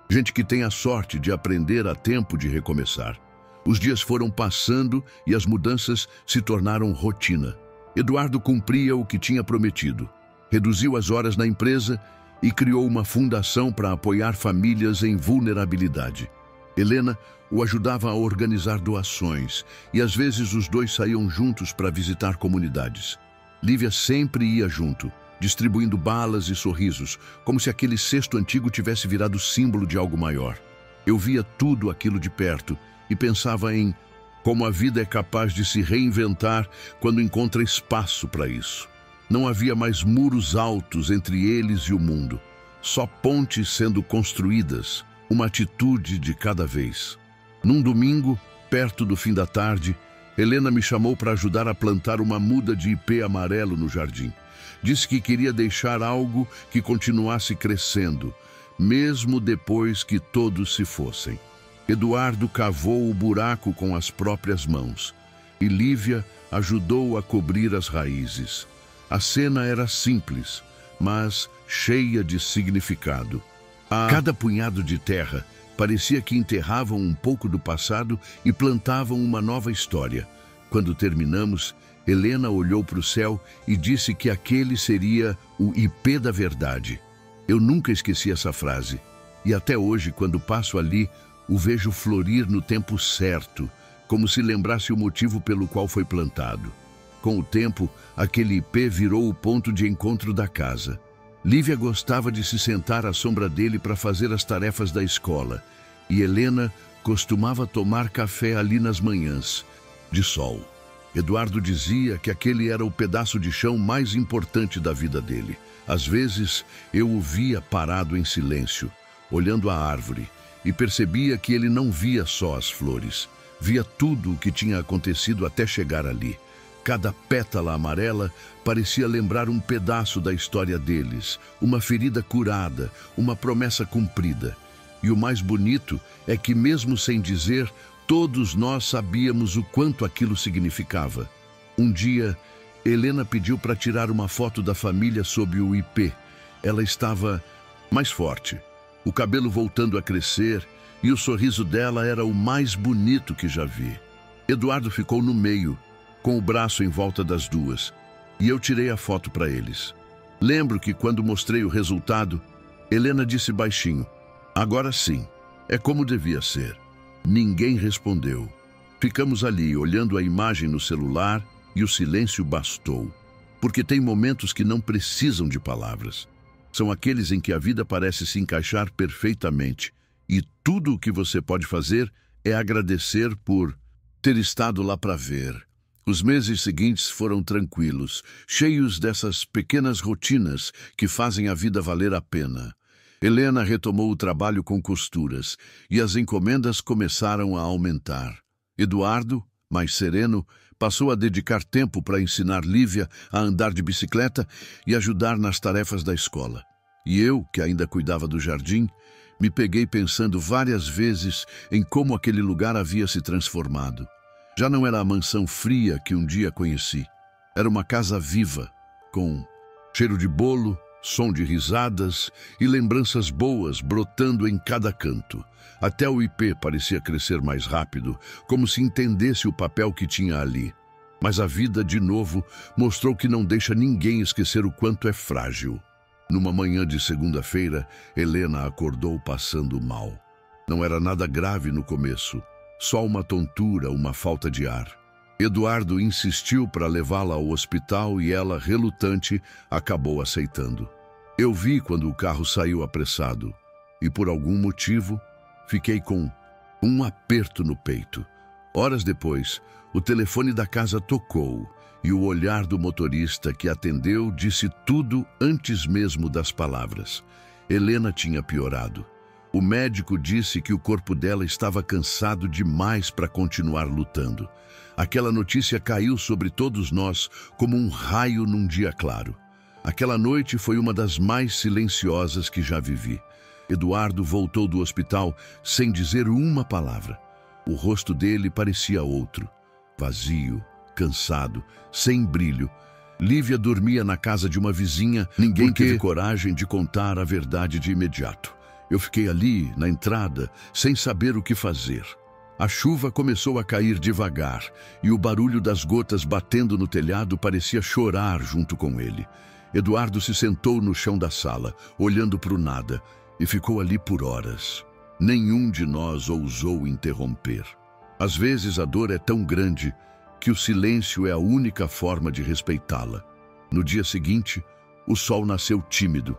gente que tem a sorte de aprender a tempo de recomeçar. Os dias foram passando e as mudanças se tornaram rotina. Eduardo cumpria o que tinha prometido. Reduziu as horas na empresa e criou uma fundação para apoiar famílias em vulnerabilidade. Helena o ajudava a organizar doações e às vezes os dois saíam juntos para visitar comunidades. Lívia sempre ia junto, distribuindo balas e sorrisos, como se aquele cesto antigo tivesse virado símbolo de algo maior. Eu via tudo aquilo de perto e pensava em como a vida é capaz de se reinventar quando encontra espaço para isso. Não havia mais muros altos entre eles e o mundo, só pontes sendo construídas, uma atitude de cada vez. Num domingo, perto do fim da tarde, Helena me chamou para ajudar a plantar uma muda de ipê amarelo no jardim. Disse que queria deixar algo que continuasse crescendo, mesmo depois que todos se fossem. Eduardo cavou o buraco com as próprias mãos e Lívia ajudou a cobrir as raízes. A cena era simples, mas cheia de significado. Cada punhado de terra parecia que enterravam um pouco do passado e plantavam uma nova história. Quando terminamos, Helena olhou para o céu e disse que aquele seria o ipê da verdade. Eu nunca esqueci essa frase, e até hoje, quando passo ali, o vejo florir no tempo certo, como se lembrasse o motivo pelo qual foi plantado. Com o tempo, aquele ipê virou o ponto de encontro da casa. Lívia gostava de se sentar à sombra dele para fazer as tarefas da escola, e Helena costumava tomar café ali nas manhãs de sol. Eduardo dizia que aquele era o pedaço de chão mais importante da vida dele. Às vezes, eu o via parado em silêncio, olhando a árvore, e percebia que ele não via só as flores, via tudo o que tinha acontecido até chegar ali. Cada pétala amarela parecia lembrar um pedaço da história deles, uma ferida curada, uma promessa cumprida. E o mais bonito é que, mesmo sem dizer, todos nós sabíamos o quanto aquilo significava. Um dia, Helena pediu para tirar uma foto da família sob o ipê. Ela estava mais forte, o cabelo voltando a crescer, e o sorriso dela era o mais bonito que já vi. Eduardo ficou no meio, com o braço em volta das duas, e eu tirei a foto para eles. Lembro que quando mostrei o resultado, Helena disse baixinho: "Agora sim, é como devia ser." Ninguém respondeu. Ficamos ali, olhando a imagem no celular, e o silêncio bastou. Porque tem momentos que não precisam de palavras. São aqueles em que a vida parece se encaixar perfeitamente, e tudo o que você pode fazer é agradecer por ter estado lá para ver. Os meses seguintes foram tranquilos, cheios dessas pequenas rotinas que fazem a vida valer a pena. Helena retomou o trabalho com costuras e as encomendas começaram a aumentar. Eduardo, mais sereno, passou a dedicar tempo para ensinar Lívia a andar de bicicleta e ajudar nas tarefas da escola. E eu, que ainda cuidava do jardim, me peguei pensando várias vezes em como aquele lugar havia se transformado. Já não era a mansão fria que um dia conheci. Era uma casa viva, com cheiro de bolo, som de risadas e lembranças boas brotando em cada canto. Até o ipê parecia crescer mais rápido, como se entendesse o papel que tinha ali. Mas a vida, de novo, mostrou que não deixa ninguém esquecer o quanto é frágil. Numa manhã de segunda-feira, Helena acordou passando mal. Não era nada grave no começo, só uma tontura, uma falta de ar. Eduardo insistiu para levá-la ao hospital e ela, relutante, acabou aceitando. Eu vi quando o carro saiu apressado e, por algum motivo, fiquei com um aperto no peito. Horas depois, o telefone da casa tocou e o olhar do motorista que atendeu disse tudo antes mesmo das palavras. Helena tinha piorado. O médico disse que o corpo dela estava cansado demais para continuar lutando. Aquela notícia caiu sobre todos nós como um raio num dia claro. Aquela noite foi uma das mais silenciosas que já vivi. Eduardo voltou do hospital sem dizer uma palavra. O rosto dele parecia outro, vazio, cansado, sem brilho. Lívia dormia na casa de uma vizinha. Ninguém teve coragem de contar a verdade de imediato. Eu fiquei ali, na entrada, sem saber o que fazer. A chuva começou a cair devagar e o barulho das gotas batendo no telhado parecia chorar junto com ele. Eduardo se sentou no chão da sala, olhando para o nada, e ficou ali por horas. Nenhum de nós ousou interromper. Às vezes a dor é tão grande que o silêncio é a única forma de respeitá-la. No dia seguinte, o sol nasceu tímido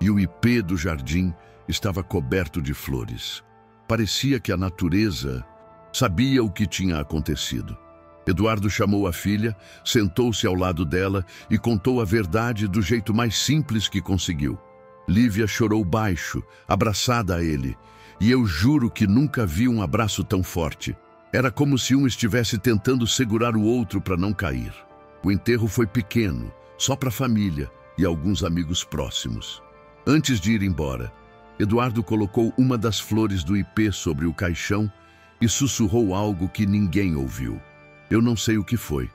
e o ipê do jardim estava coberto de flores. Parecia que a natureza sabia o que tinha acontecido. Eduardo chamou a filha, sentou-se ao lado dela e contou a verdade do jeito mais simples que conseguiu. Lívia chorou baixo, abraçada a ele, e eu juro que nunca vi um abraço tão forte. Era como se um estivesse tentando segurar o outro para não cair. O enterro foi pequeno, só para a família e alguns amigos próximos. Antes de ir embora, Eduardo colocou uma das flores do ipê sobre o caixão e sussurrou algo que ninguém ouviu. Eu não sei o que foi,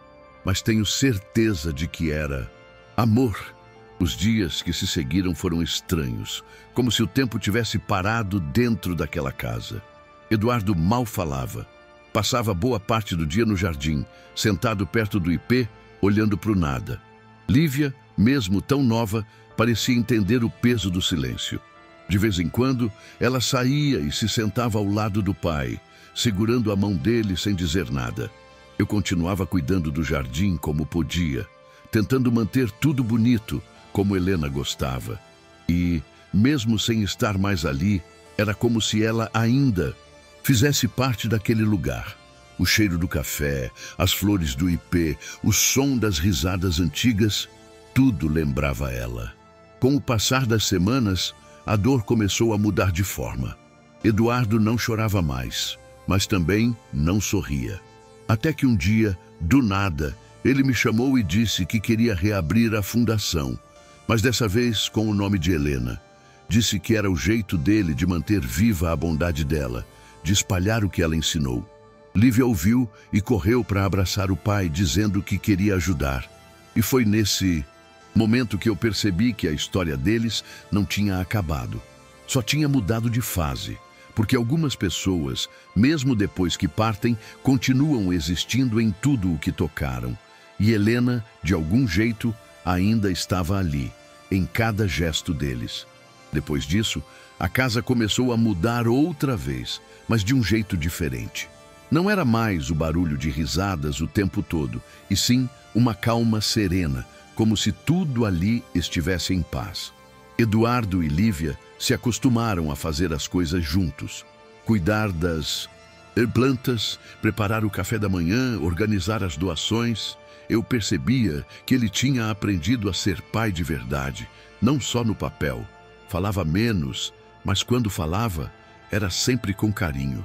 mas tenho certeza de que era amor. Os dias que se seguiram foram estranhos, como se o tempo tivesse parado dentro daquela casa. Eduardo mal falava. Passava boa parte do dia no jardim, sentado perto do ipê, olhando para o nada. Lívia, mesmo tão nova, parecia entender o peso do silêncio. De vez em quando, ela saía e se sentava ao lado do pai, segurando a mão dele sem dizer nada. Eu continuava cuidando do jardim como podia, tentando manter tudo bonito, como Helena gostava. E, mesmo sem estar mais ali, era como se ela ainda fizesse parte daquele lugar. O cheiro do café, as flores do ipê, o som das risadas antigas, tudo lembrava ela. Com o passar das semanas, a dor começou a mudar de forma. Eduardo não chorava mais, mas também não sorria. Até que um dia, do nada, ele me chamou e disse que queria reabrir a fundação, mas dessa vez com o nome de Helena. Disse que era o jeito dele de manter viva a bondade dela, de espalhar o que ela ensinou. Lívia ouviu e correu para abraçar o pai, dizendo que queria ajudar. E foi nesse momento que eu percebi que a história deles não tinha acabado. Só tinha mudado de fase, porque algumas pessoas, mesmo depois que partem, continuam existindo em tudo o que tocaram. E Helena, de algum jeito, ainda estava ali, em cada gesto deles. Depois disso, a casa começou a mudar outra vez, mas de um jeito diferente. Não era mais o barulho de risadas o tempo todo, e sim uma calma serena, como se tudo ali estivesse em paz. Eduardo e Lívia se acostumaram a fazer as coisas juntos, cuidar das ter plantas, preparar o café da manhã, organizar as doações. Eu percebia que ele tinha aprendido a ser pai de verdade, não só no papel. Falava menos, mas quando falava, era sempre com carinho.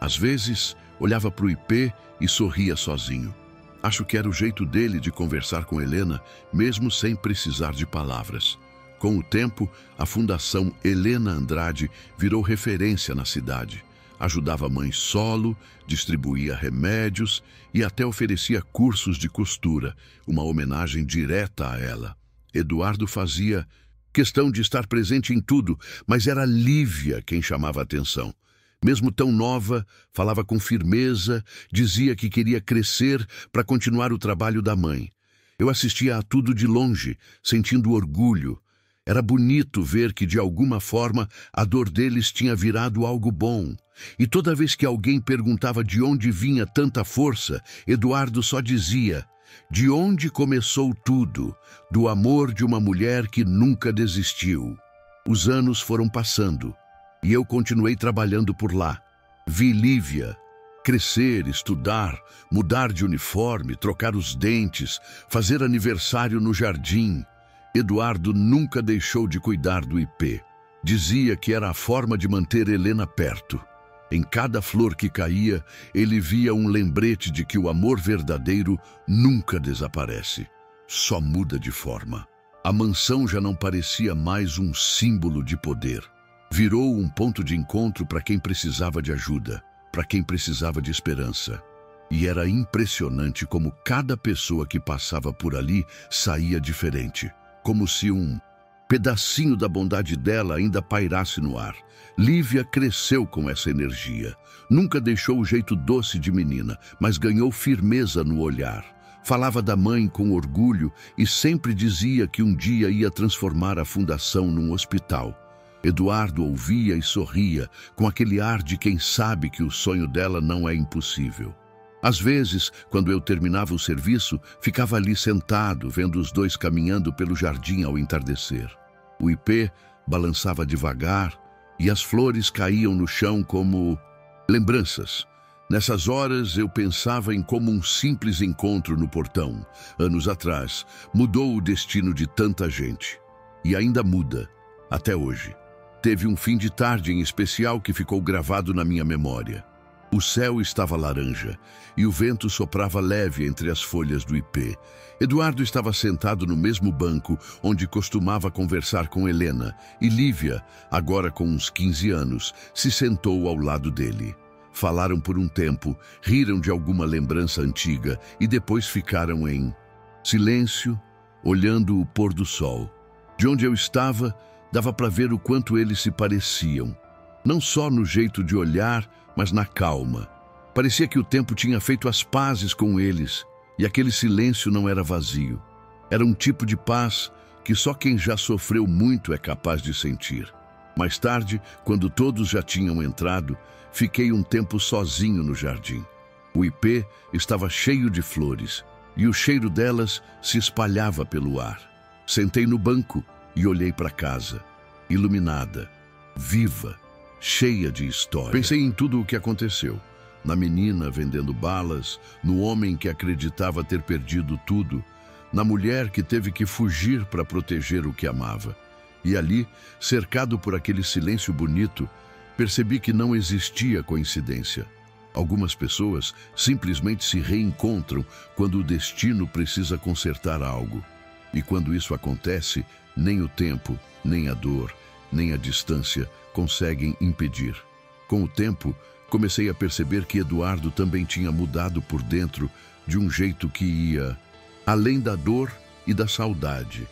Às vezes, olhava para o IP e sorria sozinho. Acho que era o jeito dele de conversar com Helena, mesmo sem precisar de palavras. Com o tempo, a Fundação Helena Andrade virou referência na cidade. Ajudava mães solo, distribuía remédios e até oferecia cursos de costura, uma homenagem direta a ela. Eduardo fazia questão de estar presente em tudo, mas era Lívia quem chamava a atenção. Mesmo tão nova, falava com firmeza, dizia que queria crescer para continuar o trabalho da mãe. Eu assistia a tudo de longe, sentindo orgulho. Era bonito ver que, de alguma forma, a dor deles tinha virado algo bom. E toda vez que alguém perguntava de onde vinha tanta força, Eduardo só dizia: de onde começou tudo, do amor de uma mulher que nunca desistiu. Os anos foram passando e eu continuei trabalhando por lá. Vi Lívia crescer, estudar, mudar de uniforme, trocar os dentes, fazer aniversário no jardim. Eduardo nunca deixou de cuidar do IP. Dizia que era a forma de manter Helena perto. Em cada flor que caía, ele via um lembrete de que o amor verdadeiro nunca desaparece, só muda de forma. A mansão já não parecia mais um símbolo de poder. Virou um ponto de encontro para quem precisava de ajuda, para quem precisava de esperança. E era impressionante como cada pessoa que passava por ali saía diferente, como se um pedacinho da bondade dela ainda pairasse no ar. Lívia cresceu com essa energia. Nunca deixou o jeito doce de menina, mas ganhou firmeza no olhar. Falava da mãe com orgulho e sempre dizia que um dia ia transformar a fundação num hospital. Eduardo ouvia e sorria, com aquele ar de quem sabe que o sonho dela não é impossível. Às vezes, quando eu terminava o serviço, ficava ali sentado, vendo os dois caminhando pelo jardim ao entardecer. O IP balançava devagar e as flores caíam no chão como lembranças. Nessas horas, eu pensava em como um simples encontro no portão, anos atrás, mudou o destino de tanta gente. E ainda muda, até hoje. Teve um fim de tarde em especial que ficou gravado na minha memória. O céu estava laranja e o vento soprava leve entre as folhas do IP. Eduardo estava sentado no mesmo banco onde costumava conversar com Helena, e Lívia, agora com uns 15 anos, se sentou ao lado dele. Falaram por um tempo, riram de alguma lembrança antiga e depois ficaram em silêncio, olhando o pôr do sol. De onde eu estava, dava para ver o quanto eles se pareciam. Não só no jeito de olhar, mas na calma. Parecia que o tempo tinha feito as pazes com eles, e aquele silêncio não era vazio. Era um tipo de paz que só quem já sofreu muito é capaz de sentir. Mais tarde, quando todos já tinham entrado, fiquei um tempo sozinho no jardim. O IP estava cheio de flores, e o cheiro delas se espalhava pelo ar. Sentei no banco e olhei para casa, iluminada, viva, cheia de história. Pensei em tudo o que aconteceu. Na menina vendendo balas, no homem que acreditava ter perdido tudo, na mulher que teve que fugir para proteger o que amava. E ali, cercado por aquele silêncio bonito, percebi que não existia coincidência. Algumas pessoas simplesmente se reencontram quando o destino precisa consertar algo. E quando isso acontece, nem o tempo, nem a dor, nem a distância conseguem impedir. Com o tempo, comecei a perceber que Eduardo também tinha mudado por dentro de um jeito que ia além da dor e da saudade.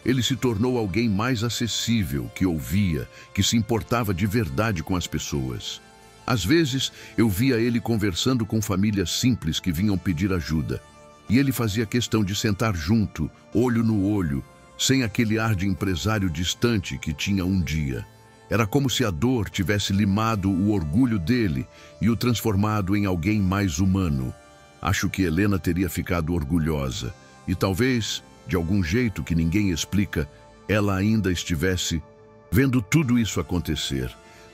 Ele se tornou alguém mais acessível, que ouvia, que se importava de verdade com as pessoas. Às vezes, eu via ele conversando com famílias simples que vinham pedir ajuda. E ele fazia questão de sentar junto, olho no olho, sem aquele ar de empresário distante que tinha um dia. Era como se a dor tivesse limado o orgulho dele e o transformado em alguém mais humano. Acho que Helena teria ficado orgulhosa e talvez, de algum jeito que ninguém explica, ela ainda estivesse vendo tudo isso acontecer.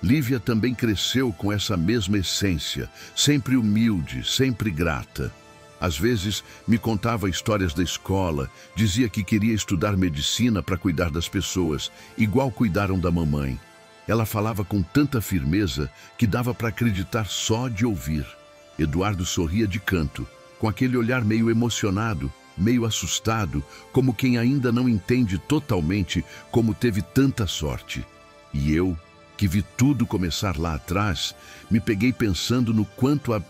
Lívia também cresceu com essa mesma essência, sempre humilde, sempre grata. Às vezes, me contava histórias da escola, dizia que queria estudar medicina para cuidar das pessoas, igual cuidaram da mamãe. Ela falava com tanta firmeza que dava para acreditar só de ouvir. Eduardo sorria de canto, com aquele olhar meio emocionado, meio assustado, como quem ainda não entende totalmente como teve tanta sorte. E eu, que vi tudo começar lá atrás, me peguei pensando no quanto a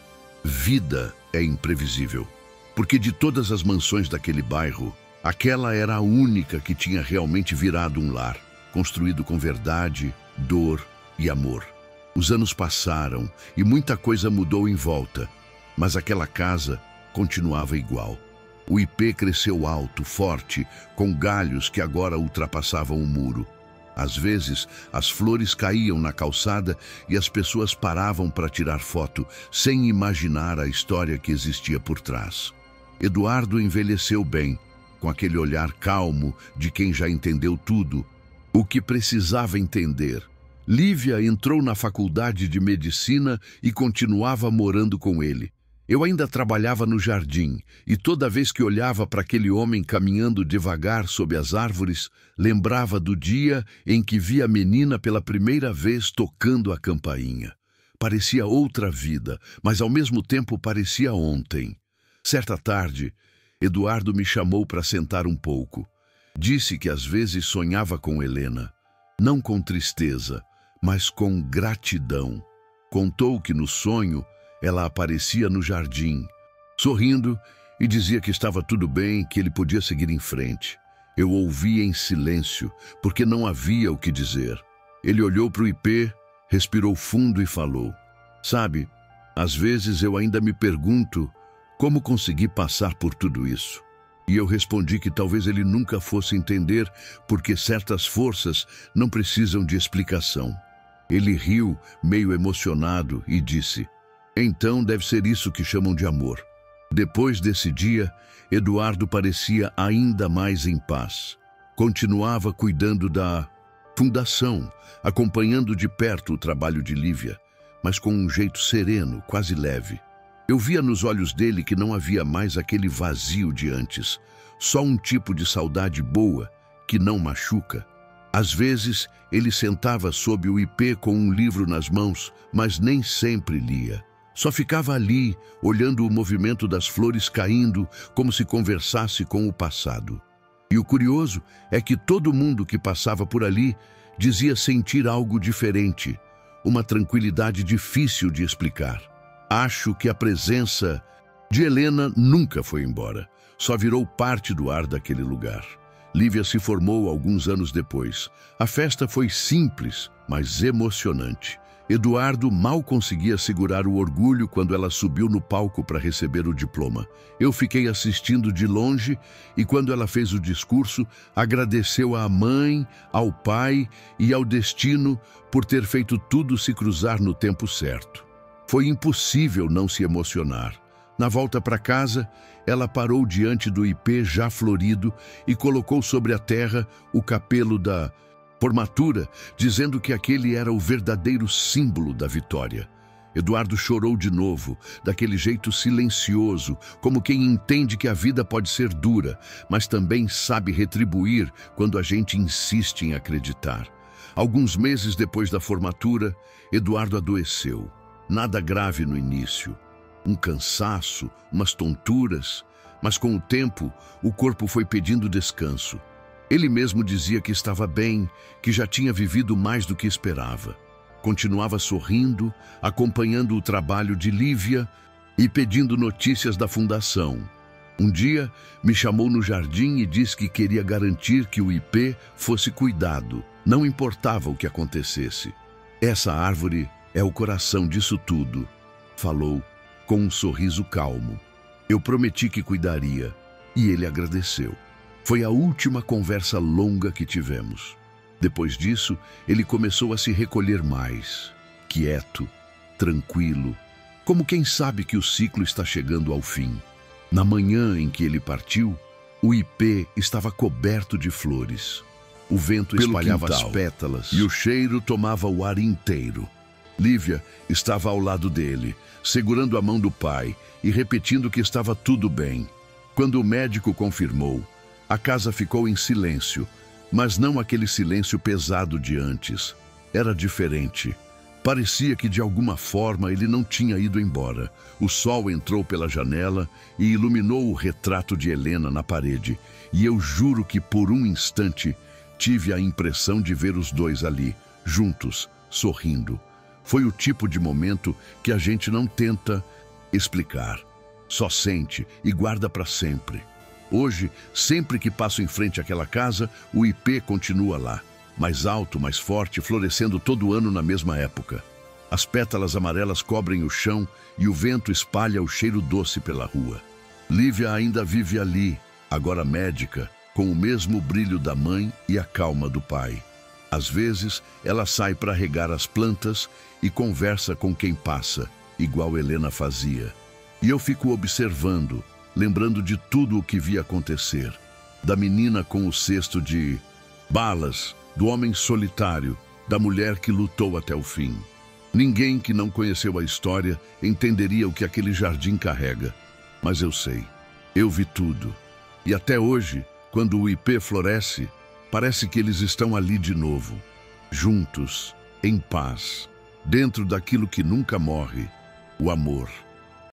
vida é imprevisível. Porque de todas as mansões daquele bairro, aquela era a única que tinha realmente virado um lar, construído com verdade, dor e amor. Os anos passaram e muita coisa mudou em volta, mas aquela casa continuava igual. O ipê cresceu alto, forte, com galhos que agora ultrapassavam o muro. Às vezes, as flores caíam na calçada e as pessoas paravam para tirar foto, sem imaginar a história que existia por trás. Eduardo envelheceu bem, com aquele olhar calmo de quem já entendeu tudo, o que precisava entender. Lívia entrou na faculdade de medicina e continuava morando com ele. Eu ainda trabalhava no jardim, e toda vez que olhava para aquele homem caminhando devagar sob as árvores, lembrava do dia em que vi a menina pela primeira vez tocando a campainha. Parecia outra vida, mas ao mesmo tempo parecia ontem. Certa tarde, Eduardo me chamou para sentar um pouco. Disse que às vezes sonhava com Helena, não com tristeza, mas com gratidão. Contou que no sonho ela aparecia no jardim, sorrindo, e dizia que estava tudo bem, que ele podia seguir em frente. Eu ouvia em silêncio, porque não havia o que dizer. Ele olhou para o ipê, respirou fundo e falou: "Sabe, às vezes eu ainda me pergunto como consegui passar por tudo isso." E eu respondi que talvez ele nunca fosse entender, porque certas forças não precisam de explicação. Ele riu, meio emocionado, e disse: "Então deve ser isso que chamam de amor." Depois desse dia, Eduardo parecia ainda mais em paz. Continuava cuidando da fundação, acompanhando de perto o trabalho de Lívia, mas com um jeito sereno, quase leve. Eu via nos olhos dele que não havia mais aquele vazio de antes, só um tipo de saudade boa, que não machuca. Às vezes, ele sentava sob o ipê com um livro nas mãos, mas nem sempre lia. Só ficava ali, olhando o movimento das flores caindo, como se conversasse com o passado. E o curioso é que todo mundo que passava por ali dizia sentir algo diferente, uma tranquilidade difícil de explicar. Acho que a presença de Helena nunca foi embora, só virou parte do ar daquele lugar. Lívia se formou alguns anos depois. A festa foi simples, mas emocionante. Eduardo mal conseguia segurar o orgulho quando ela subiu no palco para receber o diploma. Eu fiquei assistindo de longe e quando ela fez o discurso, agradeceu à mãe, ao pai e ao destino por ter feito tudo se cruzar no tempo certo. Foi impossível não se emocionar. Na volta para casa, ela parou diante do ipê já florido e colocou sobre a terra o capelo da formatura, dizendo que aquele era o verdadeiro símbolo da vitória. Eduardo chorou de novo, daquele jeito silencioso, como quem entende que a vida pode ser dura, mas também sabe retribuir quando a gente insiste em acreditar. Alguns meses depois da formatura, Eduardo adoeceu. Nada grave no início. Um cansaço, umas tonturas, mas com o tempo, o corpo foi pedindo descanso. Ele mesmo dizia que estava bem, que já tinha vivido mais do que esperava. Continuava sorrindo, acompanhando o trabalho de Lívia e pedindo notícias da fundação. Um dia, me chamou no jardim e disse que queria garantir que o ipê fosse cuidado, não importava o que acontecesse. "Essa árvore é o coração disso tudo", falou, com um sorriso calmo. Eu prometi que cuidaria, e ele agradeceu. Foi a última conversa longa que tivemos. Depois disso, ele começou a se recolher mais, quieto, tranquilo, como quem sabe que o ciclo está chegando ao fim. Na manhã em que ele partiu, o ipê estava coberto de flores. O vento espalhava as pétalas e o cheiro tomava o ar inteiro. Lívia estava ao lado dele, segurando a mão do pai e repetindo que estava tudo bem. Quando o médico confirmou, a casa ficou em silêncio, mas não aquele silêncio pesado de antes. Era diferente. Parecia que de alguma forma ele não tinha ido embora. O sol entrou pela janela e iluminou o retrato de Helena na parede. E eu juro que por um instante tive a impressão de ver os dois ali, juntos, sorrindo. Foi o tipo de momento que a gente não tenta explicar. Só sente e guarda para sempre. Hoje, sempre que passo em frente àquela casa, o ipê continua lá. Mais alto, mais forte, florescendo todo ano na mesma época. As pétalas amarelas cobrem o chão e o vento espalha o cheiro doce pela rua. Lívia ainda vive ali, agora médica, com o mesmo brilho da mãe e a calma do pai. Às vezes, ela sai para regar as plantas e conversa com quem passa, igual Helena fazia. E eu fico observando, lembrando de tudo o que vi acontecer. Da menina com o cesto de balas, do homem solitário, da mulher que lutou até o fim. Ninguém que não conheceu a história entenderia o que aquele jardim carrega. Mas eu sei, eu vi tudo. E até hoje, quando o ipê floresce, parece que eles estão ali de novo, juntos, em paz, dentro daquilo que nunca morre, o amor.